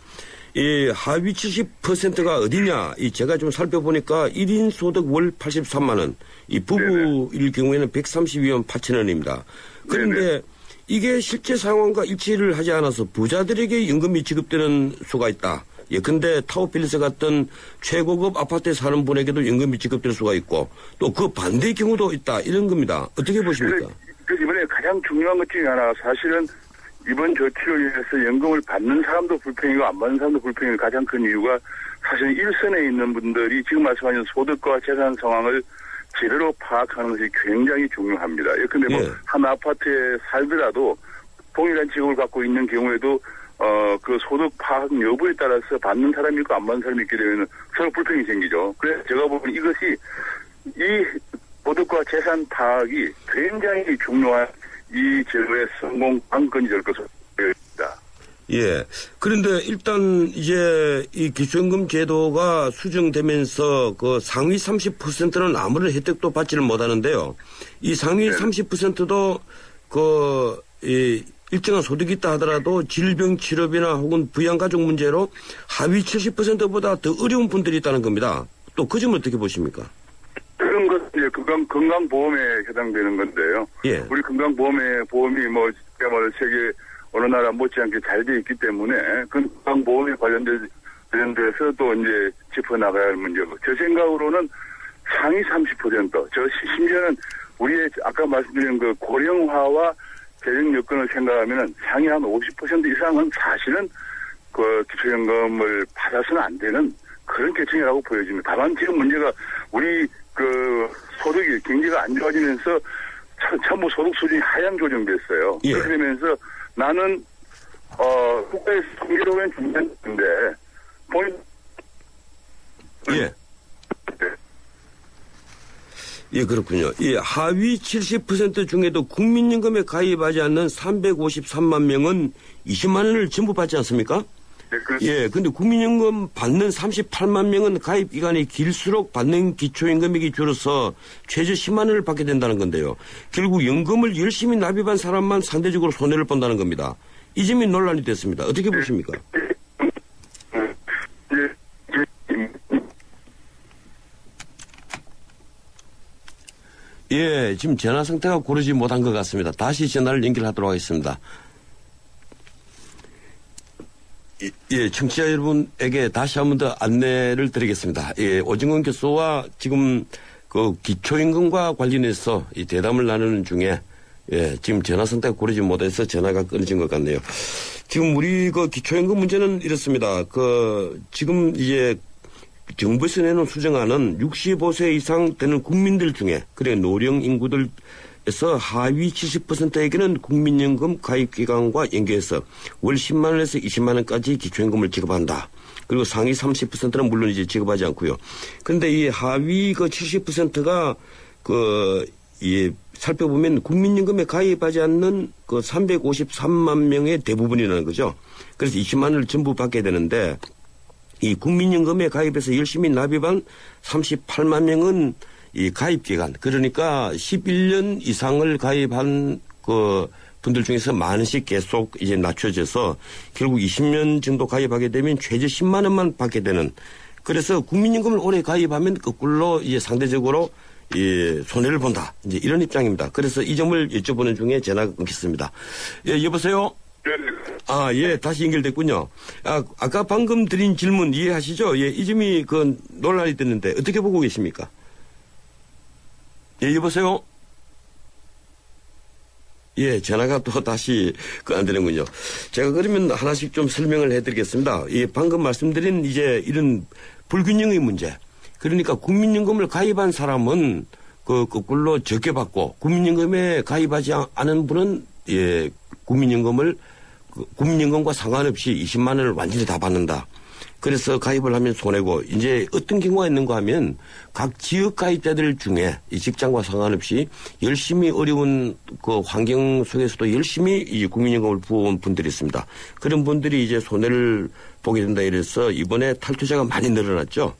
[SPEAKER 2] 이 하위 70%가 어디냐? 제가 좀 살펴보니까 1인 소득 월 83만 원, 이 부부일 경우에는 132만 8천 원입니다. 그런데 네네. 이게 실제 상황과 일치를 하지 않아서 부자들에게 연금이 지급되는 수가 있다. 예컨대 타워필리스 같은 최고급 아파트에 사는 분에게도 연금이 지급될 수가 있고 또 그 반대의 경우도 있다 이런 겁니다. 어떻게 보십니까?
[SPEAKER 14] 그래서 이번에 가장 중요한 것 중에 하나 사실은 이번 조치로 인해서 연금을 받는 사람도 불평이고 안 받는 사람도 불평이 가장 큰 이유가 사실 일선에 있는 분들이 지금 말씀하신 소득과 재산 상황을 제대로 파악하는 것이 굉장히 중요합니다. 예컨대 한 아파트에 살더라도 동일한 직업을 갖고 있는 경우에도 소득 파악 여부에 따라서 받는 사람이 있고 안 받는 사람이 있게 되면 서로 불평이 생기죠. 그래서 제가 보기엔 이것이 이 소득과 재산 파악이 굉장히 중요한 이 제도의 성공 관건이 될 것으로 보입니다.
[SPEAKER 2] 예. 그런데 일단 이제 이 기초연금 제도가 수정되면서 상위 30%는 아무런 혜택도 받지를 못하는데요. 이 상위 30%도 일정한 소득이 있다 하더라도 질병 치료비나 혹은 부양가족 문제로 하위 70%보다 더 어려운 분들이 있다는 겁니다. 또 그 점을 어떻게 보십니까?
[SPEAKER 14] 그런 것은 건강보험에 해당되는 건데요.
[SPEAKER 2] 예.
[SPEAKER 14] 우리 보험이 세계 어느 나라 못지않게 잘 돼 있기 때문에 건강보험에 관련돼서 또 이제 짚어나가야 할 문제고 제 생각으로는 상위 30%, 심지어는 우리의 아까 말씀드린 고령화와 재정 여건을 생각하면은 상위 한 50% 이상은 사실은 기초연금을 받아서는 안 되는 그런 계층이라고 보여집니다. 다만 지금 문제가 우리 소득이 경제가 안 좋아지면서 전부 소득 수준이 하향 조정됐어요.
[SPEAKER 2] 예.
[SPEAKER 14] 그렇게 되면서 나는 국가에서 통계로 낸 중요한데
[SPEAKER 2] 예. 예, 그렇군요. 이 하위 70% 중에도 국민연금에 가입하지 않는 353만 명은 20만 원을 전부 받지 않습니까?
[SPEAKER 14] 네,
[SPEAKER 2] 예, 근데 국민연금 받는 38만 명은 가입 기간이 길수록 받는 기초연금액이 줄어서 최저 10만 원을 받게 된다는 건데요. 결국 연금을 열심히 납입한 사람만 상대적으로 손해를 본다는 겁니다. 이 점이 논란이 됐습니다. 어떻게 보십니까? 예, 지금 전화 상태가 고르지 못한 것 같습니다. 다시 전화를 연결하도록 하겠습니다. 예, 청취자 여러분에게 다시 한 번 더 안내를 드리겠습니다. 예, 오정근 교수와 지금 그 기초임금과 관련해서 이 대담을 나누는 중에 예, 지금 전화 상태가 고르지 못해서 전화가 끊어진 것 같네요. 지금 우리 그 기초임금 문제는 이렇습니다. 지금 이제 정부에서 내놓은 수정안은 65세 이상 되는 국민들 중에, 그래, 노령 인구들에서 하위 70%에게는 국민연금 가입기간과 연계해서 월 10만원에서 20만원까지 기초임금을 지급한다. 그리고 상위 30%는 물론 이제 지급하지 않고요. 그런데 이 하위 70%가 살펴보면 국민연금에 가입하지 않는 353만 명의 대부분이라는 거죠. 그래서 20만 원을 전부 받게 되는데 이 국민연금에 가입해서 열심히 납입한 38만 명은 이 가입기간, 그러니까 11년 이상을 가입한 분들 중에서 만 원씩 계속 이제 낮춰져서 결국 20년 정도 가입하게 되면 최저 10만 원만 받게 되는, 그래서 국민연금을 오래 가입하면 거꾸로 이제 상대적으로 손해를 본다. 이제 이런 입장입니다. 그래서 이 점을 여쭤보는 중에 전화가 끊겼습니다. 예, 여보세요? 아, 예, 다시 연결됐군요. 아까 방금 드린 질문 이해하시죠? 예, 이 점이 논란이 됐는데 어떻게 보고 계십니까? 예, 여보세요? 예, 전화가 또 다시 안 되는군요. 제가 그러면 하나씩 좀 설명을 해드리겠습니다. 예, 방금 말씀드린 이제 이런 불균형의 문제. 그러니까 국민연금을 가입한 사람은 거꾸로 적게 받고 국민연금에 가입하지 않은 분은 예, 국민연금과 상관없이 20만 원을 완전히 다 받는다. 그래서 가입을 하면 손해고, 이제 어떤 경우가 있는가 하면 각 지역 가입자들 중에 이 직장과 상관없이 열심히 어려운 환경 속에서도 열심히 이 국민연금을 부어온 분들이 있습니다. 그런 분들이 이제 손해를 보게 된다. 이래서 이번에 탈투자가 많이 늘어났죠.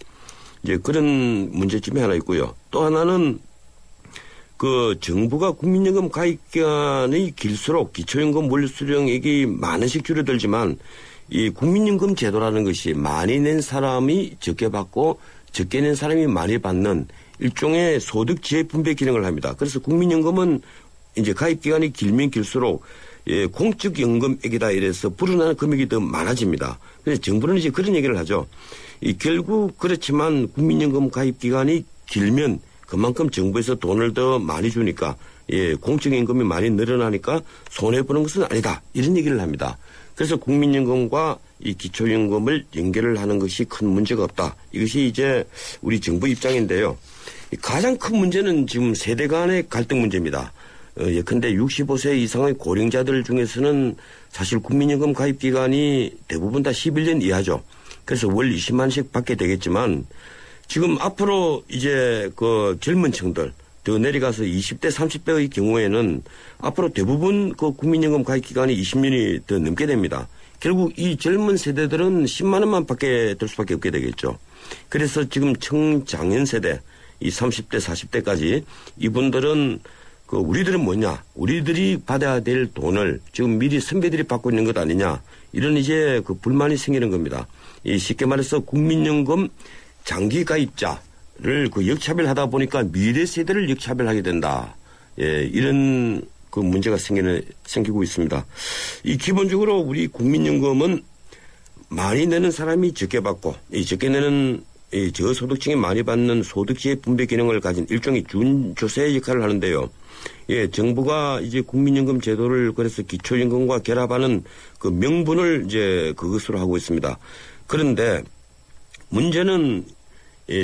[SPEAKER 2] 이제 그런 문제점이 하나 있고요. 또 하나는 정부가 국민연금 가입 기간이 길수록 기초연금 원리수령액이 만 원씩 줄어들지만 이 국민연금 제도라는 것이 많이 낸 사람이 적게 받고 적게 낸 사람이 많이 받는 일종의 소득 지혜 분배 기능을 합니다. 그래서 국민연금은 이제 가입 기간이 길면 길수록 예, 공적연금액이다 이래서 불어나는 금액이 더 많아집니다. 그래서 정부는 이제 그런 얘기를 하죠. 결국 그렇지만 국민연금 가입 기간이 길면 그만큼 정부에서 돈을 더 많이 주니까 예, 공적연금이 많이 늘어나니까 손해보는 것은 아니다. 이런 얘기를 합니다. 그래서 국민연금과 이 기초연금을 연결을 하는 것이 큰 문제가 없다. 이것이 이제 우리 정부 입장인데요. 가장 큰 문제는 지금 세대 간의 갈등 문제입니다. 예컨대 65세 이상의 고령자들 중에서는 사실 국민연금 가입 기간이 대부분 다 11년 이하죠. 그래서 월 20만원씩 받게 되겠지만 지금 앞으로 이제 젊은 층들 더 내려가서 20대 30대의 경우에는 앞으로 대부분 국민연금 가입 기간이 20년이 더 넘게 됩니다. 결국 이 젊은 세대들은 10만 원만 받게 될 수밖에 없게 되겠죠. 그래서 지금 청장년 세대 이 30대 40대까지 이분들은 우리들은 뭐냐? 우리들이 받아야 될 돈을 지금 미리 선배들이 받고 있는 것 아니냐? 이런 이제 불만이 생기는 겁니다. 쉽게 말해서 국민연금 장기 가입자를 역차별하다 보니까 미래 세대를 역차별하게 된다. 예, 이런 문제가 생기고 있습니다. 기본적으로 우리 국민연금은 많이 내는 사람이 적게 받고, 적게 내는 저소득층이 많이 받는 소득지의 분배 기능을 가진 일종의 준조세 역할을 하는데요. 예, 정부가 이제 국민연금 제도를 그래서 기초연금과 결합하는 명분을 이제 그것으로 하고 있습니다. 그런데 문제는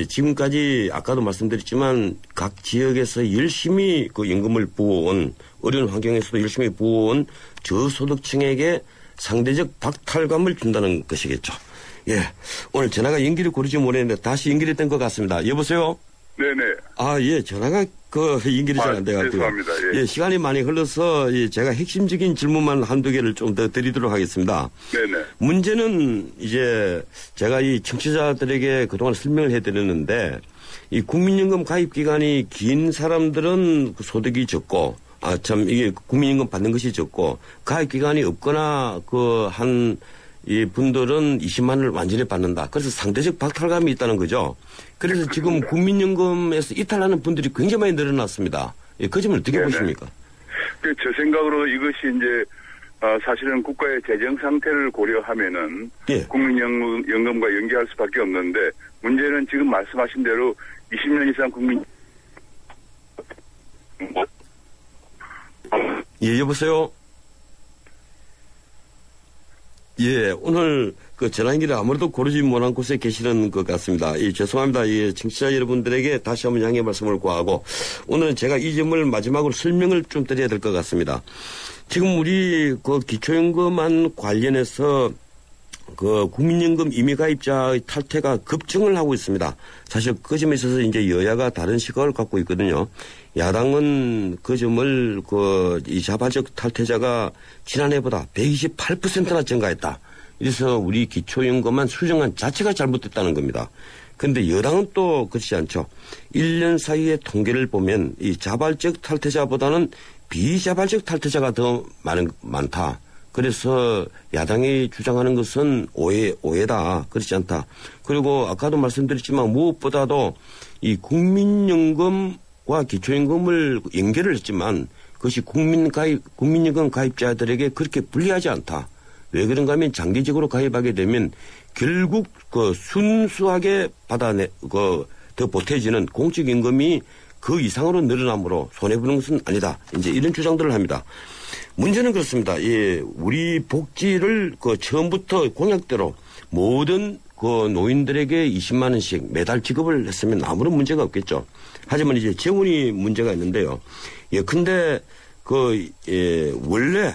[SPEAKER 2] 지금까지 아까도 말씀드렸지만 각 지역에서 열심히 연금을 부어온, 어려운 환경에서도 열심히 부어온 저소득층에게 상대적 박탈감을 준다는 것이겠죠. 예, 오늘 전화가 연결이 고르지 못했는데 다시 연결했던 것 같습니다. 여보세요?
[SPEAKER 14] 네네.
[SPEAKER 2] 아, 예, 전화가 연결이 잘 안 돼가지고.
[SPEAKER 14] 죄송합니다.
[SPEAKER 2] 예, 시간이 많이 흘러서 제가 핵심적인 질문만 한두 개를 좀 더 드리도록 하겠습니다.
[SPEAKER 14] 네네.
[SPEAKER 2] 문제는 이제 제가 이 청취자들에게 그동안 설명을 해드렸는데 이 국민연금 가입 기간이 긴 사람들은 소득이 적고 이게 국민연금 받는 것이 적고 가입 기간이 없거나 이 분들은 20만 원을 완전히 받는다. 그래서 상대적 박탈감이 있다는 거죠. 그래서 지금 국민연금에서 이탈하는 분들이 굉장히 많이 늘어났습니다. 예, 그 점을 어떻게 보십니까?
[SPEAKER 14] 제 생각으로 이것이 이제 사실은 국가의 재정 상태를 고려하면은
[SPEAKER 2] 예.
[SPEAKER 14] 국민연금과 연계할 수밖에 없는데 문제는 지금 말씀하신 대로 20년 이상 국민
[SPEAKER 2] 예, 여보세요? 예, 오늘 그 전화기를 아무래도 고르지 못한 곳에 계시는 것 같습니다. 예, 죄송합니다. 예, 청취자 여러분들에게 다시 한번 양해 말씀을 구하고 오늘은 제가 이 점을 마지막으로 설명을 좀 드려야 될 것 같습니다. 지금 우리 그 기초연금안 관련해서 그 국민연금 임의가입자의 탈퇴가 급증을 하고 있습니다. 사실 그 점에 있어서 이제 여야가 다른 시각을 갖고 있거든요. 야당은 그 점을 이 자발적 탈퇴자가 지난해보다 128%나 증가했다. 그래서 우리 기초연금안 수정안 자체가 잘못됐다는 겁니다. 그런데 여당은 또 그렇지 않죠. 1년 사이의 통계를 보면 이 자발적 탈퇴자보다는 비자발적 탈퇴자가 더 많다. 그래서 야당이 주장하는 것은 오해다. 그렇지 않다. 그리고 아까도 말씀드렸지만 무엇보다도 이 국민연금과 기초연금을 연결을 했지만 그것이 국민연금 가입자들에게 그렇게 불리하지 않다. 왜 그런가 하면 장기적으로 가입하게 되면 결국 그 순수하게 더 보태지는 공적연금이 그 이상으로 늘어나므로 손해보는 것은 아니다. 이제 이런 주장들을 합니다. 문제는 그렇습니다. 예, 우리 복지를 처음부터 공약대로 모든 노인들에게 20만 원씩 매달 지급을 했으면 아무런 문제가 없겠죠. 하지만 이제 재원이 문제가 있는데요. 예, 근데 원래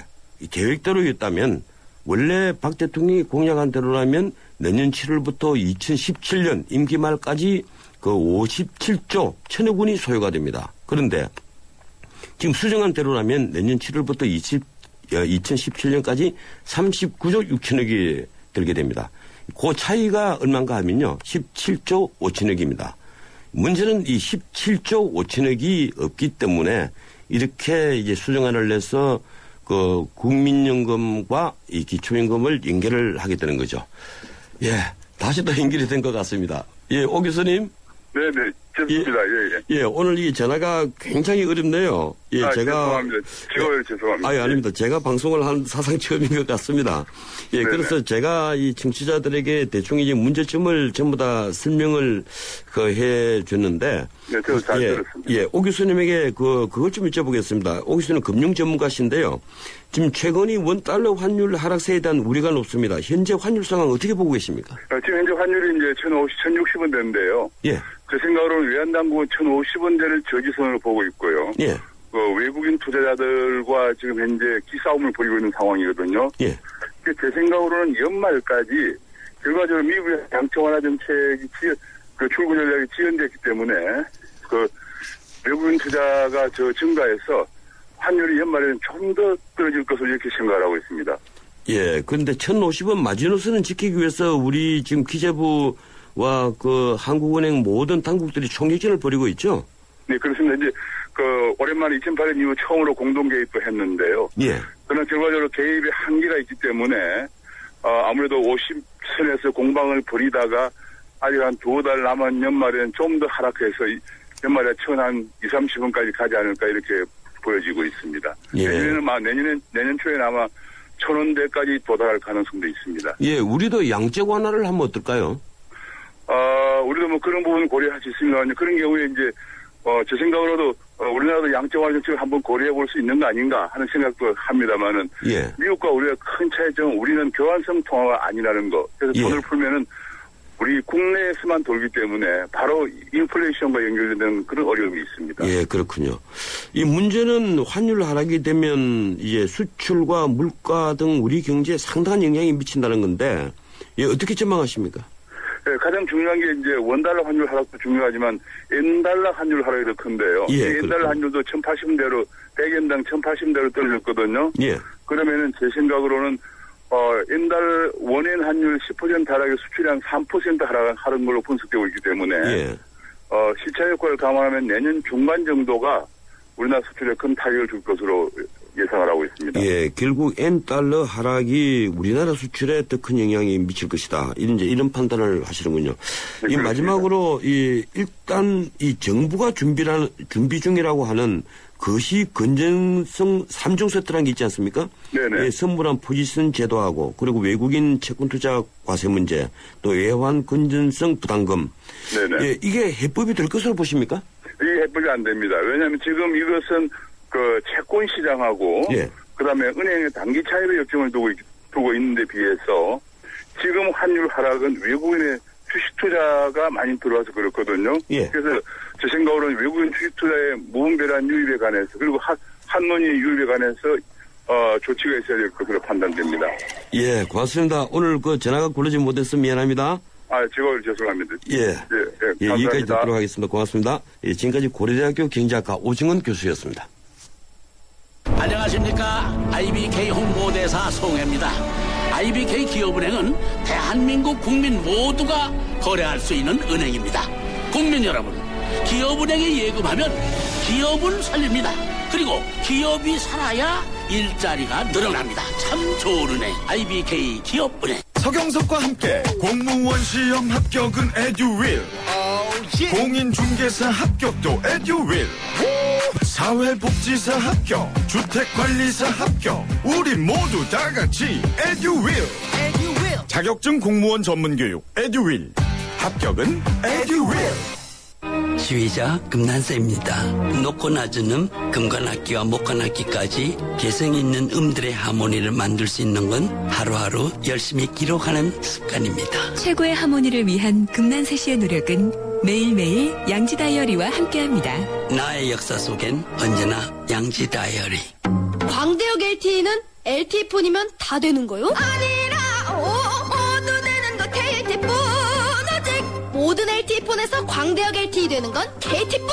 [SPEAKER 2] 계획대로였다면 원래 박 대통령이 공약한 대로라면 내년 7월부터 2017년 임기 말까지 57조 1,000억 원이 소요가 됩니다. 그런데 지금 수정한 대로라면 내년 7월부터 2017년까지 39조 6천억이 들게 됩니다. 그 차이가 얼마인가 하면요. 17조 5천억입니다. 문제는 이 17조 5천억이 없기 때문에 이렇게 이제 수정안을 내서 국민연금과 이 기초연금을 연결을 하게 되는 거죠. 예. 다시 또 연결이 된 것 같습니다. 예, 오 교수님.
[SPEAKER 14] 네네. 죄송합니다.
[SPEAKER 2] 예, 오늘 이 전화가 굉장히 어렵네요. 예, 제가.
[SPEAKER 14] 죄송합니다. 죄송합니다.
[SPEAKER 2] 아닙니다. 제가 방송을 한 사상 처음인 것 같습니다. 예, 네네. 그래서 제가 이 청취자들에게 대충 이제 문제점을 전부 다 설명을 해 줬는데.
[SPEAKER 14] 네, 제가 잘 들었습니다.
[SPEAKER 2] 예, 오 교수님에게 그것 좀 여쭤보겠습니다. 오 교수님 금융 전문가신데요. 지금 최근이 원달러 환율 하락세에 대한 우려가 높습니다. 현재 환율 상황 어떻게 보고 계십니까?
[SPEAKER 14] 지금 현재 환율이 이제 1,060원대인데요.
[SPEAKER 2] 예.
[SPEAKER 14] 제 생각으로는 외환당국은 1,050원대를 저지선으로 보고 있고요.
[SPEAKER 2] 예.
[SPEAKER 14] 외국인 투자자들과 지금 현재 기싸움을 벌이고 있는 상황이거든요.
[SPEAKER 2] 예.
[SPEAKER 14] 제 생각으로는 연말까지 결과적으로 미국의 양적 완화 정책이 출구 전략이 지연됐기 때문에 외국인 투자가 증가해서 환율이 연말에는 좀 더 떨어질 것으로 이렇게 생각을 하고 있습니다.
[SPEAKER 2] 예. 그런데 1,050원 마지노선은 지키기 위해서 우리 지금 기재부와 한국은행 모든 당국들이 총력전을 벌이고 있죠?
[SPEAKER 14] 네, 그렇습니다. 이제 오랜만에 2008년 이후 처음으로 공동 개입도 했는데요.
[SPEAKER 2] 예.
[SPEAKER 14] 그러나 결과적으로 개입의 한계가 있기 때문에 아무래도 50선에서 공방을 벌이다가 아직 한 2달 남은 연말에는 좀 더 하락해서 연말에 1,030원까지 가지 않을까 이렇게 보여지고 있습니다.
[SPEAKER 2] 예.
[SPEAKER 14] 내년 초에는 아마 1,000원대까지 도달할 가능성도 있습니다.
[SPEAKER 2] 예, 우리도 양적 완화를 하면 어떨까요?
[SPEAKER 14] 우리도 그런 부분 고려할 수 있습니다. 그런 경우에 이제 제 생각으로도 우리나라도 양적 완화 정책을 한번 고려해 볼 수 있는 거 아닌가 하는 생각도 합니다만은
[SPEAKER 2] 예.
[SPEAKER 14] 미국과 우리가 큰 차이점은 우리는 교환성 통화가 아니라는 거. 그래서
[SPEAKER 2] 예.
[SPEAKER 14] 돈을 풀면은 우리 국내에서만 돌기 때문에 바로 인플레이션과 연결되는 그런 어려움이 있습니다.
[SPEAKER 2] 예, 그렇군요. 이 문제는 환율 하락이 되면 이제 수출과 물가 등 우리 경제에 상당한 영향이 미친다는 건데, 예, 어떻게 전망하십니까?
[SPEAKER 14] 네, 가장 중요한 게 이제 원달러 환율 하락도 중요하지만 엔달러 환율 하락이 더 큰데요.
[SPEAKER 2] 예,
[SPEAKER 14] 엔달러 환율도 1,080대로 100엔당 1,080대로 떨어졌거든요.
[SPEAKER 2] 예.
[SPEAKER 14] 그러면은 제 생각으로는 엔달 원엔 환율 10% 하락에 수출이 한 3% 하락한 걸로 분석되고 있기 때문에
[SPEAKER 2] 예.
[SPEAKER 14] 시차 효과를 감안하면 내년 중반 정도가 우리나라 수출에 큰 타격을 줄 것으로 예상을 하고 있습니다.
[SPEAKER 2] 예, 결국 N달러 하락이 우리나라 수출에 더 큰 영향이 미칠 것이다. 이런 판단을 하시는군요.
[SPEAKER 14] 네,
[SPEAKER 2] 이 마지막으로 일단 이 정부가 준비 중이라고 하는 거시 건전성 3종 세트라는 게 있지 않습니까?
[SPEAKER 14] 네네.
[SPEAKER 2] 예, 선불한 포지션 제도하고 그리고 외국인 채권 투자 과세 문제 또 외환 건전성 부담금.
[SPEAKER 14] 네네.
[SPEAKER 2] 예, 이게 해법이 될 것으로 보십니까?
[SPEAKER 14] 이게 해법이 안 됩니다. 왜냐하면 지금 이것은 그 채권 시장하고
[SPEAKER 2] 예.
[SPEAKER 14] 그다음에 은행의 단기 차익의 역정을 두고 있는데 비해서 지금 환율 하락은 외국인의 주식 투자가 많이 들어와서 그렇거든요.
[SPEAKER 2] 예.
[SPEAKER 14] 그래서 제 생각으로는 외국인 주식 투자의 무분별한 유입에 관해서 그리고 한론이 유입에 관해서 조치가 있어야 될 것으로 판단됩니다.
[SPEAKER 2] 예, 고맙습니다. 오늘 그 전화가 굴러지 못해서 미안합니다.
[SPEAKER 14] 제가 죄송합니다.
[SPEAKER 2] 예.
[SPEAKER 14] 감사합니다.
[SPEAKER 2] 여기까지 듣도록 하겠습니다. 고맙습니다. 예, 지금까지 고려대학교 경제학과 오승훈 교수였습니다.
[SPEAKER 15] 안녕하십니까. IBK 홍보대사 송혜입니다. IBK 기업은행은 대한민국 국민 모두가 거래할 수 있는 은행입니다. 국민 여러분, 기업은행에 예금하면 기업을 살립니다. 그리고 기업이 살아야 일자리가 늘어납니다. 참 좋은 은행, IBK 기업은행.
[SPEAKER 16] 서경석과 함께 공무원 시험 합격은 에듀윌, 공인중개사 합격도 에듀윌, 사회복지사 합격, 주택관리사 합격, 우리 모두 다 같이 에듀윌. 자격증 공무원 전문교육 에듀윌, 합격은 에듀윌.
[SPEAKER 9] 지휘자 금난사입니다. 높고 낮은 음, 금관악기와 목관악기까지 개성 있는 음들의 하모니를 만들 수 있는 건 하루하루 열심히 기록하는 습관입니다.
[SPEAKER 10] 최고의 하모니를 위한 금난세 씨의 노력은 매일매일 양지 다이어리와 함께합니다.
[SPEAKER 9] 나의 역사 속엔 언제나 양지 다이어리.
[SPEAKER 17] 광대역 LTE는 LTE폰이면 다 되는 거요? 아니라 모두 되는 거 KT폰. 오직 모든 LTE폰에서 광대역 LTE 되는 건 KT폰.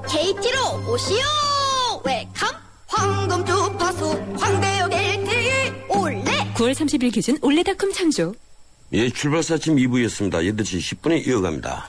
[SPEAKER 17] KT로 오시오. 웰컴. 황금 주파수 광대역 LTE 올레.
[SPEAKER 10] 9월 30일 기준 올레닷컴 창조.
[SPEAKER 2] 예, 출발사 아침 2부였습니다. 8시 10분에 이어갑니다.